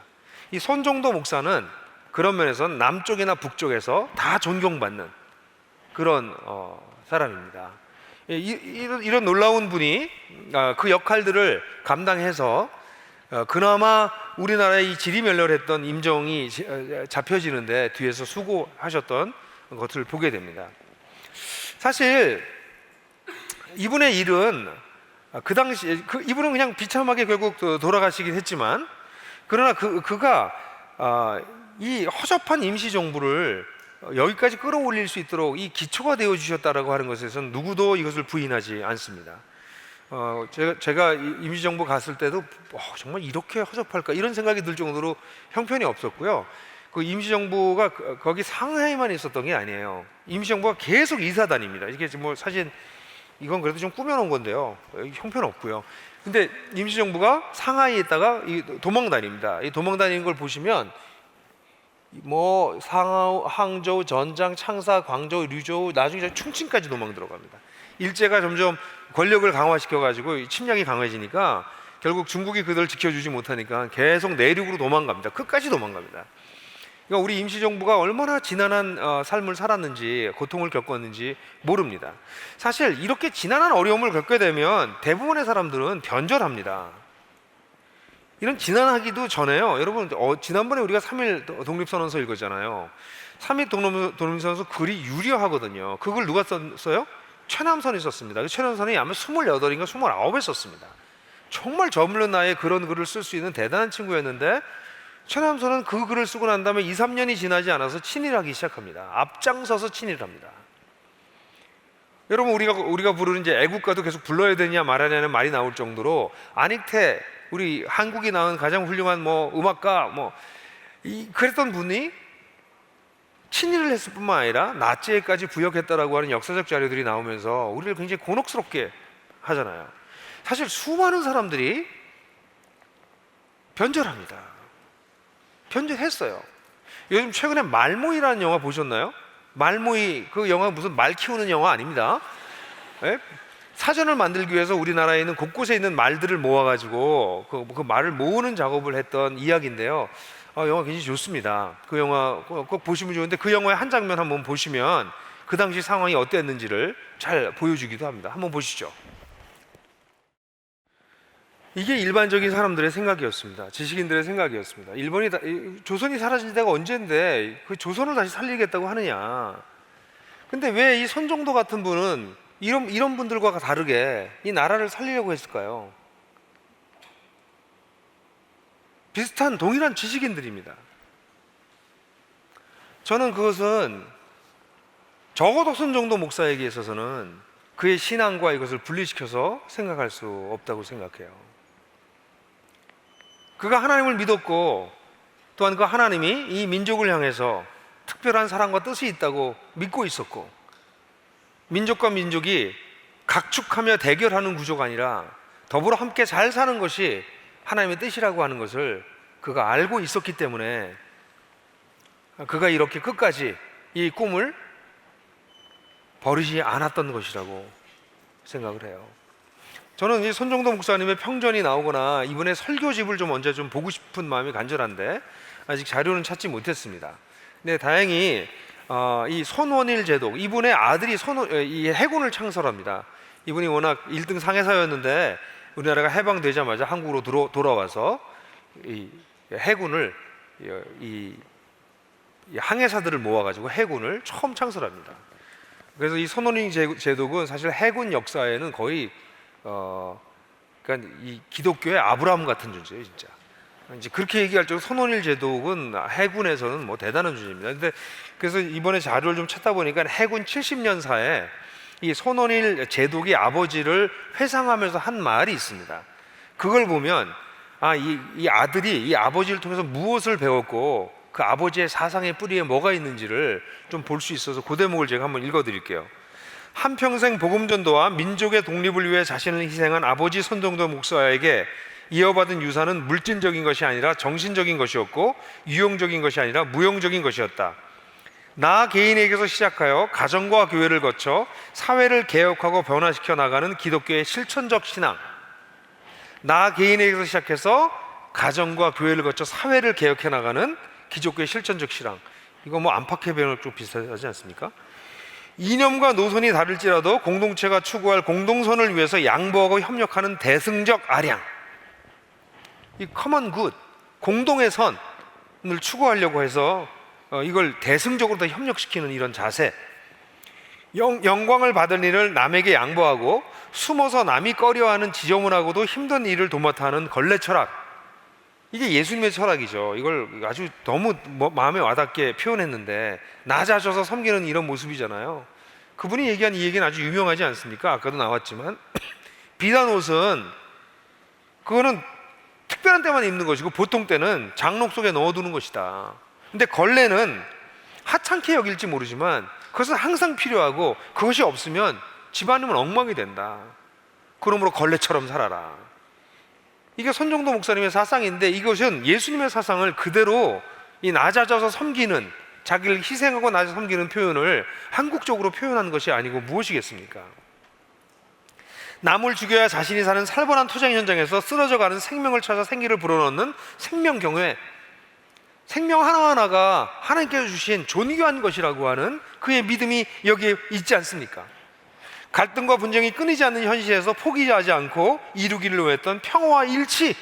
이 손정도 목사는 그런 면에서는 남쪽이나 북쪽에서 다 존경받는 그런 사람입니다. 이런 놀라운 분이 그 역할들을 감당해서 그나마 우리나라의 이 지리멸렬했던 임정이 잡혀지는데 뒤에서 수고하셨던 것을 보게 됩니다. 사실 이분의 일은 그 당시 이분은 그냥 비참하게 결국 돌아가시긴 했지만 그러나 그가 이 허접한 임시정부를 여기까지 끌어올릴 수 있도록 이 기초가 되어 주셨다라고 하는 것에서는 누구도 이것을 부인하지 않습니다. 제가 임시정부 갔을 때도 정말 이렇게 허접할까 이런 생각이 들 정도로 형편이 없었고요. 그 임시정부가 거기 상하이만 있었던 게 아니에요. 임시정부가 계속 이사 다닙니다. 이게 뭐 사실 이건 그래도 좀 꾸며놓은 건데요. 형편 없고요. 근데 임시정부가 상하이에 있다가 도망 다닙니다. 이 도망 다니는 걸 보시면 뭐 항저우, 전장, 창사, 광저우, 류저우, 나중에 충칭까지 도망 들어갑니다. 일제가 점점 권력을 강화시켜 가지고 침략이 강해지니까 결국 중국이 그들 지켜주지 못하니까 계속 내륙으로 도망갑니다. 끝까지 도망갑니다. 그러니까 우리 임시정부가 얼마나 지난한 삶을 살았는지, 고통을 겪었는지 모릅니다. 사실 이렇게 지난한 어려움을 겪게 되면 대부분의 사람들은 변절합니다. 이런 지난하기도 전에요. 여러분, 지난번에 우리가 3.1 독립선언서 읽었잖아요. 3.1 독립선언서 글이 유려하거든요. 그걸 누가 썼어요? 최남선이 썼습니다. 그 최남선이 아마 28인가 29에 썼습니다. 정말 저물른 나이에 그런 글을 쓸 수 있는 대단한 친구였는데, 최남선은 그 글을 쓰고 난 다음에 2, 3년이 지나지 않아서 친일하기 시작합니다. 앞장서서 친일합니다. 여러분, 우리가 부르는 이제 애국가도 계속 불러야 되냐 말아야냐는 말이 나올 정도로 안익태, 우리 한국이 낳은 가장 훌륭한 음악가 그랬던 분이 친일을 했을 뿐만 아니라 나치에까지 부역했다라고 하는 역사적 자료들이 나오면서 우리를 굉장히 곤혹스럽게 하잖아요. 사실 수많은 사람들이 변절합니다. 변절했어요. 요즘 최근에 말모이라는 영화 보셨나요? 말모이, 그 영화 무슨 말 키우는 영화 아닙니다. 네? 사전을 만들기 위해서 우리나라에 있는 곳곳에 있는 말들을 모아가지고 그 말을 모으는 작업을 했던 이야기인데요. 영화 굉장히 좋습니다. 그 영화 꼭 보시면 좋은데, 그 영화의 한 장면 한번 보시면 그 당시 상황이 어땠는지를 잘 보여주기도 합니다. 한번 보시죠. 이게 일반적인 사람들의 생각이었습니다. 지식인들의 생각이었습니다. 조선이 사라진 데가 언젠데 그 조선을 다시 살리겠다고 하느냐. 근데 왜 이 선종도 같은 분은 이런 분들과 다르게 이 나라를 살리려고 했을까요? 비슷한 동일한 지식인들입니다. 저는 그것은 적어도 선종도 목사에게 있어서는 그의 신앙과 이것을 분리시켜서 생각할 수 없다고 생각해요. 그가 하나님을 믿었고, 또한 그 하나님이 이 민족을 향해서 특별한 사랑과 뜻이 있다고 믿고 있었고, 민족과 민족이 각축하며 대결하는 구조가 아니라 더불어 함께 잘 사는 것이 하나님의 뜻이라고 하는 것을 그가 알고 있었기 때문에 그가 이렇게 끝까지 이 꿈을 버리지 않았던 것이라고 생각을 해요. 저는 이 손정도 목사님의 평전이 나오거나 이분의 설교집을 좀 언제 좀 보고 싶은 마음이 간절한데 아직 자료는 찾지 못했습니다. 근데 다행히 이 손원일 제독, 이분의 아들이 이 해군을 창설합니다. 이분이 워낙 1등 상해사였는데 우리나라가 해방되자마자 한국으로 돌아와서 이 해군을 이 항해사들을 모아가지고 해군을 처음 창설합니다. 그래서 이 손원일 제독은 사실 해군 역사에는 거의 그러니까 이 기독교의 아브라함 같은 존재예요, 진짜. 이제 그렇게 얘기할 정도로 손원일 제독은 해군에서는 대단한 존재입니다. 근데 그래서 이번에 자료를 좀 찾다 보니까 해군 70년사에 이 손원일 제독이 아버지를 회상하면서 한 말이 있습니다. 그걸 보면 이 아들이 이 아버지를 통해서 무엇을 배웠고 그 아버지의 사상의 뿌리에 뭐가 있는지를 좀 볼 수 있어서 그 대목을 제가 한번 읽어드릴게요. 한평생 복음전도와 민족의 독립을 위해 자신을 희생한 아버지 손정도 목사에게 이어받은 유산은 물질적인 것이 아니라 정신적인 것이었고 유용적인 것이 아니라 무용적인 것이었다. 나 개인에게서 시작하여 가정과 교회를 거쳐 사회를 개혁하고 변화시켜 나가는 기독교의 실천적 신앙. 나 개인에게서 시작해서 가정과 교회를 거쳐 사회를 개혁해 나가는 기독교의 실천적 신앙. 이거 안팎의 배우랑 좀 비슷하지 않습니까? 이념과 노선이 다를지라도 공동체가 추구할 공동선을 위해서 양보하고 협력하는 대승적 아량, 이 커먼 굿, 공동의 선을 추구하려고 해서 이걸 대승적으로 더 협력시키는 이런 자세, 영광을 받을 일을 남에게 양보하고 숨어서 남이 꺼려하는 지저분하고도 힘든 일을 도맡아 하는 걸레 철학, 이게 예수님의 철학이죠. 이걸 아주 너무 마음에 와닿게 표현했는데 낮아져서 섬기는 이런 모습이잖아요. 그분이 얘기한 이 얘기는 아주 유명하지 않습니까? 아까도 나왔지만 비단 옷은 그거는 특별한 때만 입는 것이고 보통 때는 장록 속에 넣어두는 것이다. 근데 걸레는 하찮게 여길지 모르지만 그것은 항상 필요하고 그것이 없으면 집안이면 엉망이 된다. 그러므로 걸레처럼 살아라. 이게 손정도 목사님의 사상인데, 이것은 예수님의 사상을 그대로 이 낮아져서 섬기는, 자기를 희생하고 낮아져 섬기는 표현을 한국적으로 표현한 것이 아니고 무엇이겠습니까? 남을 죽여야 자신이 사는 살벌한 투쟁 현장에서 쓰러져가는 생명을 찾아 생기를 불어넣는 생명경외, 생명 하나하나가 하나님께서 주신 존귀한 것이라고 하는 그의 믿음이 여기에 있지 않습니까? 갈등과 분쟁이 끊이지 않는 현실에서 포기하지 않고 이루기를 원했던 평화와 일치,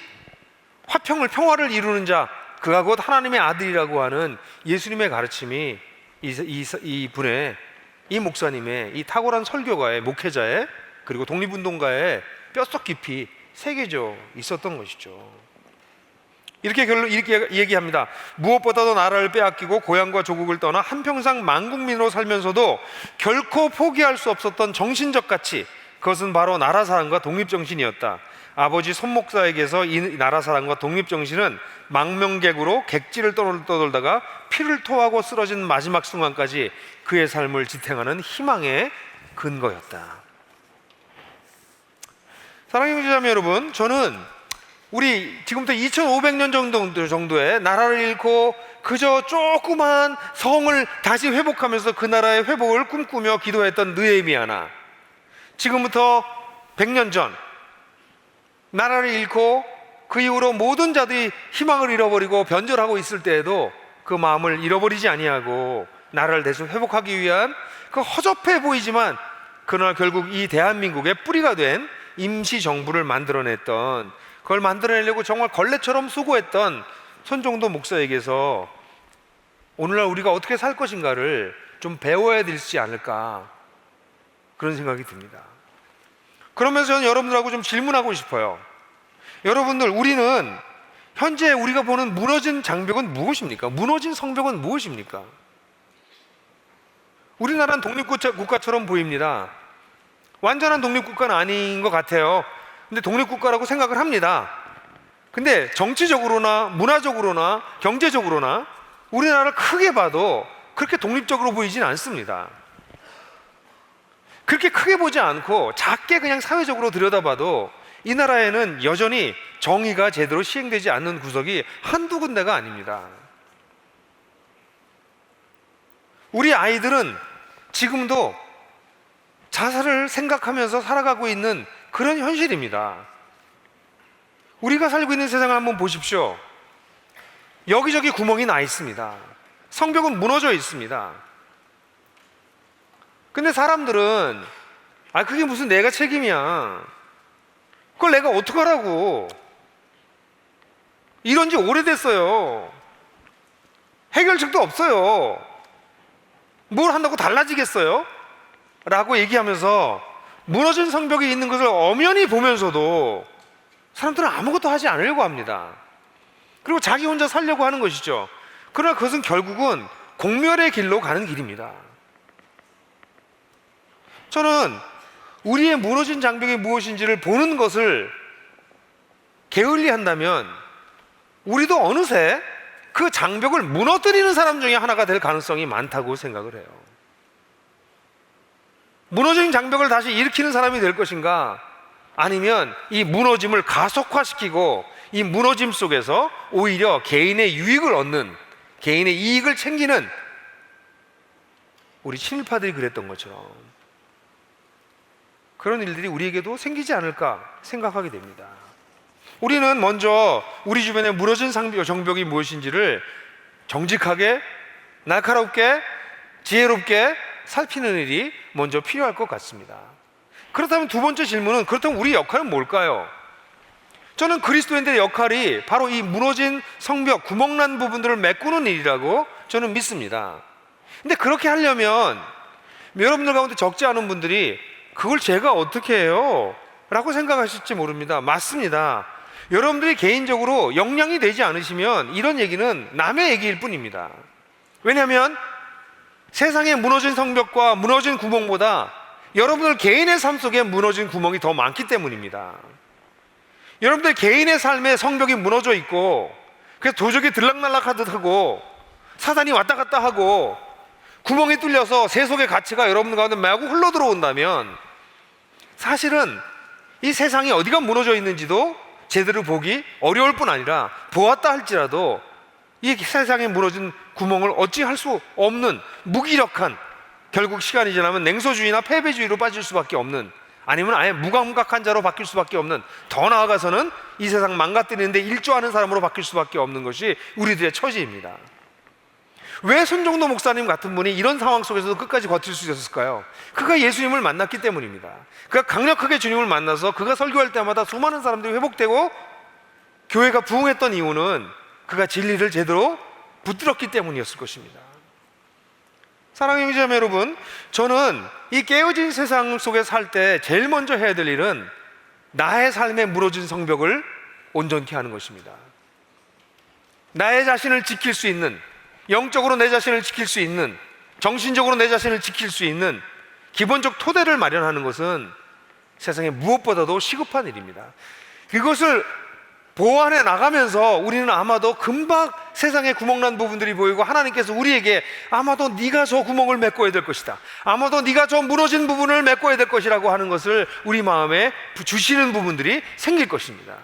평화를 이루는 자, 그가 곧 하나님의 아들이라고 하는 예수님의 가르침이 이 분의, 이 목사님의, 이 탁월한 설교가의, 목회자의, 그리고 독립운동가의 뼛속 깊이 새겨져 있었던 것이죠. 이렇게 얘기합니다. 무엇보다도 나라를 빼앗기고 고향과 조국을 떠나 한평생 만국민으로 살면서도 결코 포기할 수 없었던 정신적 가치, 그것은 바로 나라사랑과 독립정신이었다. 아버지 손목사에게서 이 나라사랑과 독립정신은 망명객으로 객지를 떠돌다가 피를 토하고 쓰러진 마지막 순간까지 그의 삶을 지탱하는 희망의 근거였다. 사랑하는 형제자매 여러분, 저는 우리 지금부터 2500년 정도의 나라를 잃고 그저 조그만 성을 다시 회복하면서 그 나라의 회복을 꿈꾸며 기도했던 느헤미야나, 지금부터 100년 전 나라를 잃고 그 이후로 모든 자들이 희망을 잃어버리고 변절하고 있을 때에도 그 마음을 잃어버리지 아니하고 나라를 다시 회복하기 위한 그 허접해 보이지만 그러나 결국 이 대한민국의 뿌리가 된 임시정부를 만들어냈던, 그걸 만들어내려고 정말 걸레처럼 수고했던 손정도 목사에게서 오늘날 우리가 어떻게 살 것인가를 좀 배워야 되지 않을까, 그런 생각이 듭니다. 그러면서 저는 여러분들하고 좀 질문하고 싶어요. 여러분들, 우리는 현재 우리가 보는 무너진 장벽은 무엇입니까? 무너진 성벽은 무엇입니까? 우리나라는 독립국가처럼 보입니다. 완전한 독립국가는 아닌 것 같아요. 근데 독립국가라고 생각을 합니다. 근데 정치적으로나 문화적으로나 경제적으로나 우리나라를 크게 봐도 그렇게 독립적으로 보이진 않습니다. 그렇게 크게 보지 않고 작게 그냥 사회적으로 들여다봐도 이 나라에는 여전히 정의가 제대로 시행되지 않는 구석이 한두 군데가 아닙니다. 우리 아이들은 지금도 자살을 생각하면서 살아가고 있는 그런 현실입니다. 우리가 살고 있는 세상을 한번 보십시오. 여기저기 구멍이 나 있습니다. 성벽은 무너져 있습니다. 근데 사람들은 그게 무슨 내가 책임이야, 그걸 내가 어떡하라고, 이런 지 오래됐어요, 해결책도 없어요, 뭘 한다고 달라지겠어요? 라고 얘기하면서 무너진 성벽이 있는 것을 엄연히 보면서도 사람들은 아무것도 하지 않으려고 합니다. 그리고 자기 혼자 살려고 하는 것이죠. 그러나 그것은 결국은 공멸의 길로 가는 길입니다. 저는 우리의 무너진 장벽이 무엇인지를 보는 것을 게을리한다면 우리도 어느새 그 장벽을 무너뜨리는 사람 중에 하나가 될 가능성이 많다고 생각을 해요. 무너진 장벽을 다시 일으키는 사람이 될 것인가, 아니면 이 무너짐을 가속화시키고 이 무너짐 속에서 오히려 개인의 유익을 얻는, 개인의 이익을 챙기는, 우리 친일파들이 그랬던 것처럼 그런 일들이 우리에게도 생기지 않을까 생각하게 됩니다. 우리는 먼저 우리 주변에 무너진 정벽이 무엇인지를 정직하게, 날카롭게, 지혜롭게 살피는 일이 먼저 필요할 것 같습니다. 그렇다면 두 번째 질문은, 그렇다면 우리 역할은 뭘까요? 저는 그리스도인들의 역할이 바로 이 무너진 성벽, 구멍난 부분들을 메꾸는 일이라고 저는 믿습니다. 근데 그렇게 하려면 여러분들 가운데 적지 않은 분들이 그걸 제가 어떻게 해요? 라고 생각하실지 모릅니다. 맞습니다. 여러분들이 개인적으로 역량이 되지 않으시면 이런 얘기는 남의 얘기일 뿐입니다. 왜냐하면 세상의 무너진 성벽과 무너진 구멍보다 여러분들 개인의 삶 속에 무너진 구멍이 더 많기 때문입니다. 여러분들 개인의 삶에 성벽이 무너져 있고 그래서 도적이 들락날락하듯 하고 사단이 왔다 갔다 하고 구멍이 뚫려서 세속의 가치가 여러분 가운데 마구 흘러 들어온다면 사실은 이 세상이 어디가 무너져 있는지도 제대로 보기 어려울 뿐 아니라 보았다 할지라도 이 세상에 무너진 구멍을 어찌 할 수 없는 무기력한, 결국 시간이 지나면 냉소주의나 패배주의로 빠질 수밖에 없는, 아니면 아예 무감각한 자로 바뀔 수밖에 없는, 더 나아가서는 이 세상 망가뜨리는데 일조하는 사람으로 바뀔 수밖에 없는 것이 우리들의 처지입니다. 왜 손정도 목사님 같은 분이 이런 상황 속에서도 끝까지 버틸 수 있었을까요? 그가 예수님을 만났기 때문입니다. 그가 강력하게 주님을 만나서 그가 설교할 때마다 수많은 사람들이 회복되고 교회가 부흥했던 이유는 그가 진리를 제대로 붙들었기 때문이었을 것입니다. 사랑하는 형제자매 여러분, 저는 이 깨어진 세상 속에 살 때 제일 먼저 해야 될 일은 나의 삶에 무너진 성벽을 온전케 하는 것입니다. 나의 자신을 지킬 수 있는, 영적으로 내 자신을 지킬 수 있는, 정신적으로 내 자신을 지킬 수 있는 기본적 토대를 마련하는 것은 세상에 무엇보다도 시급한 일입니다. 그것을 보완해 나가면서 우리는 아마도 금방 세상에 구멍난 부분들이 보이고 하나님께서 우리에게 아마도 네가 저 구멍을 메꿔야 될 것이다, 아마도 네가 저 무너진 부분을 메꿔야 될 것이라고 하는 것을 우리 마음에 주시는 부분들이 생길 것입니다.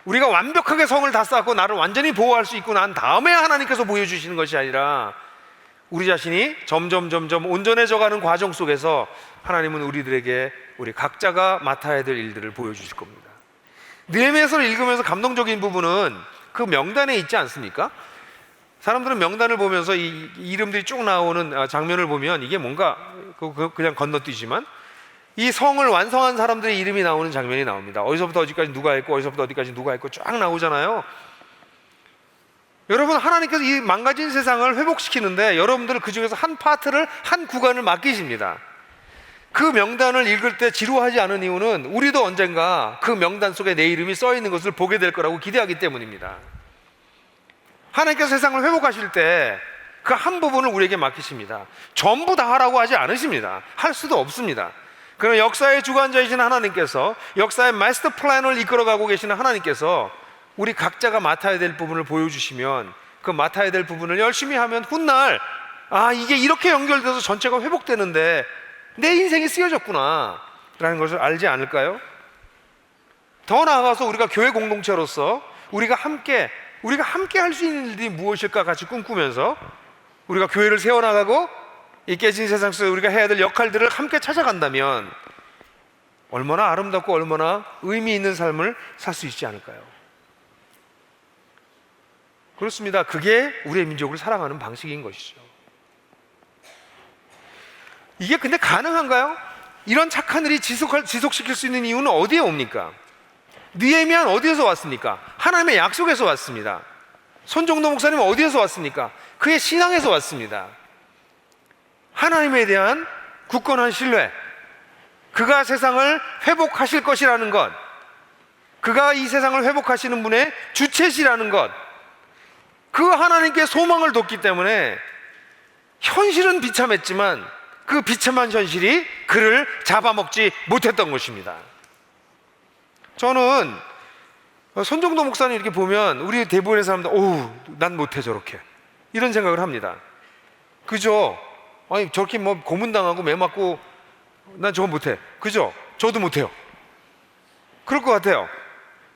우리가 완벽하게 성을 다 쌓고 나를 완전히 보호할 수 있고 난 다음에 하나님께서 보여주시는 것이 아니라 우리 자신이 점점 온전해져가는 과정 속에서 하나님은 우리들에게 우리 각자가 맡아야 될 일들을 보여주실 겁니다. 느헤미야서를 읽으면서 감동적인 부분은 그 명단에 있지 않습니까? 사람들은 명단을 보면서 이 이름들이 쭉 나오는 장면을 보면 이게 뭔가 그냥 건너뛰지만 이 성을 완성한 사람들의 이름이 나오는 장면이 나옵니다. 어디서부터 어디까지 누가 했고 어디서부터 어디까지 누가 했고 쫙 나오잖아요. 여러분, 하나님께서 이 망가진 세상을 회복시키는데 여러분들은 그 중에서 한 파트를, 한 구간을 맡기십니다. 그 명단을 읽을 때 지루하지 않은 이유는 우리도 언젠가 그 명단 속에 내 이름이 써 있는 것을 보게 될 거라고 기대하기 때문입니다. 하나님께서 세상을 회복하실 때 그 한 부분을 우리에게 맡기십니다. 전부 다 하라고 하지 않으십니다. 할 수도 없습니다. 그러나 역사의 주관자이신 하나님께서, 역사의 마스터 플랜을 이끌어가고 계시는 하나님께서 우리 각자가 맡아야 될 부분을 보여주시면 그 맡아야 될 부분을 열심히 하면 훗날 이게 이렇게 연결돼서 전체가 회복되는데 내 인생이 쓰여졌구나 라는 것을 알지 않을까요? 더 나아가서 우리가 교회 공동체로서 우리가 함께 할 수 있는 일이 무엇일까 같이 꿈꾸면서 우리가 교회를 세워나가고 이 깨진 세상 속에 우리가 해야 될 역할들을 함께 찾아간다면 얼마나 아름답고 얼마나 의미 있는 삶을 살 수 있지 않을까요? 그렇습니다. 그게 우리의 민족을 사랑하는 방식인 것이죠. 이게 근데 가능한가요? 이런 착한 일이 지속시킬 수 있는 이유는 어디에 옵니까? 느헤미야는 어디에서 왔습니까? 하나님의 약속에서 왔습니다. 손정도 목사님은 어디에서 왔습니까? 그의 신앙에서 왔습니다. 하나님에 대한 굳건한 신뢰, 그가 세상을 회복하실 것이라는 것, 그가 이 세상을 회복하시는 분의 주체시라는 것, 그 하나님께 소망을 뒀기 때문에 현실은 비참했지만 그 비참한 현실이 그를 잡아먹지 못했던 것입니다. 저는 손정도 목사님 이렇게 보면 우리 대부분의 사람들 난 못해 저렇게 이런 생각을 합니다. 그죠? 아니 저렇게 뭐 고문당하고 매 맞고 난 저거 못해. 그죠? 저도 못해요. 그럴 것 같아요.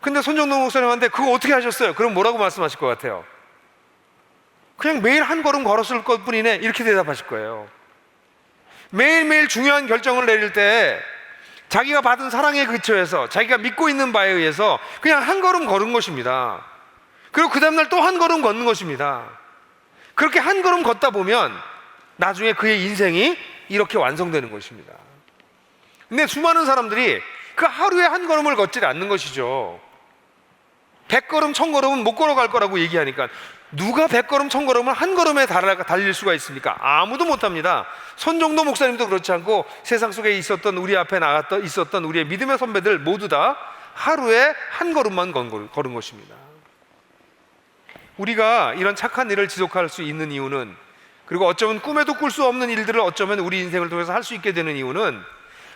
근데 손정도 목사님한테 그거 어떻게 하셨어요? 그럼 뭐라고 말씀하실 것 같아요? 그냥 매일 한 걸음 걸었을 것 뿐이네 이렇게 대답하실 거예요. 매일매일 중요한 결정을 내릴 때 자기가 받은 사랑의 근처에서 자기가 믿고 있는 바에 의해서 그냥 한 걸음 걸은 것입니다. 그리고 그 다음날 또 한 걸음 걷는 것입니다. 그렇게 한 걸음 걷다 보면 나중에 그의 인생이 이렇게 완성되는 것입니다. 근데 수많은 사람들이 그 하루에 한 걸음을 걷지 않는 것이죠. 100걸음 1000걸음은 못 걸어갈 거라고 얘기하니까 누가 100걸음 1000걸음을 한 걸음에 달릴 수가 있습니까? 아무도 못합니다. 손정도 목사님도 그렇지 않고 세상 속에 있었던 우리 앞에 있었던 우리의 믿음의 선배들 모두 다 하루에 한 걸음만 걸은 것입니다. 우리가 이런 착한 일을 지속할 수 있는 이유는, 그리고 어쩌면 꿈에도 꿀 수 없는 일들을 어쩌면 우리 인생을 통해서 할 수 있게 되는 이유는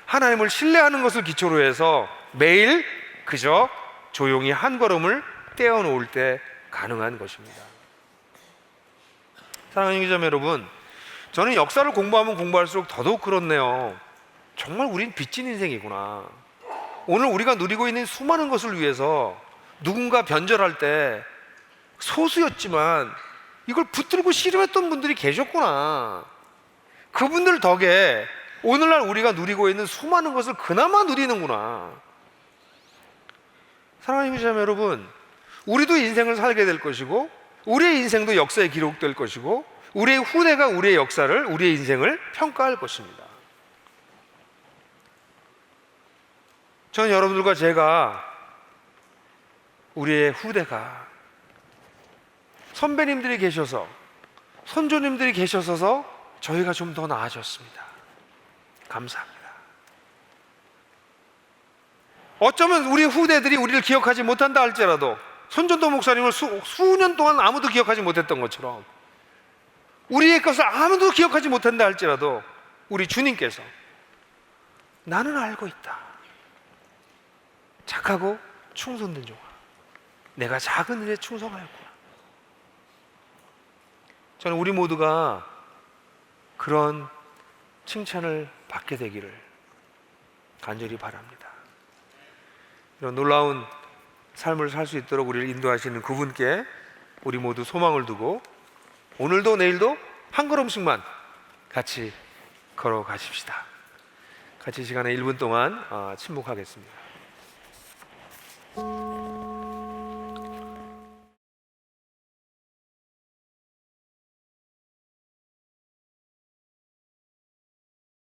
하나님을 신뢰하는 것을 기초로 해서 매일 그저 조용히 한 걸음을 떼어놓을 때 가능한 것입니다. 사랑하는 기자 여러분, 저는 역사를 공부하면 공부할수록 더더욱 그렇네요. 정말 우린 빚진 인생이구나. 오늘 우리가 누리고 있는 수많은 것을 위해서 누군가 변절할 때 소수였지만 이걸 붙들고 씨름했던 분들이 계셨구나. 그분들 덕에 오늘날 우리가 누리고 있는 수많은 것을 그나마 누리는구나. 사랑하는 기자 여러분, 우리도 인생을 살게 될 것이고 우리의 인생도 역사에 기록될 것이고 우리의 후대가 우리의 역사를, 우리의 인생을 평가할 것입니다. 저는 여러분들과 제가, 우리의 후대가 선배님들이 계셔서, 선조님들이 계셔서 저희가 좀 더 나아졌습니다. 감사합니다. 어쩌면 우리 후대들이 우리를 기억하지 못한다 할지라도, 손전도 목사님을 수년 동안 아무도 기억하지 못했던 것처럼 우리의 것을 아무도 기억하지 못한다 할지라도 우리 주님께서 나는 알고 있다. 착하고 충성된 종아, 내가 작은 일에 충성하였구나. 저는 우리 모두가 그런 칭찬을 받게 되기를 간절히 바랍니다. 이런 놀라운 삶을 살 수 있도록 우리를 인도하시는 그분께 우리 모두 소망을 두고 오늘도 내일도 한 걸음씩만 같이 걸어가십시다. 같이 시간에 1분 동안 침묵하겠습니다.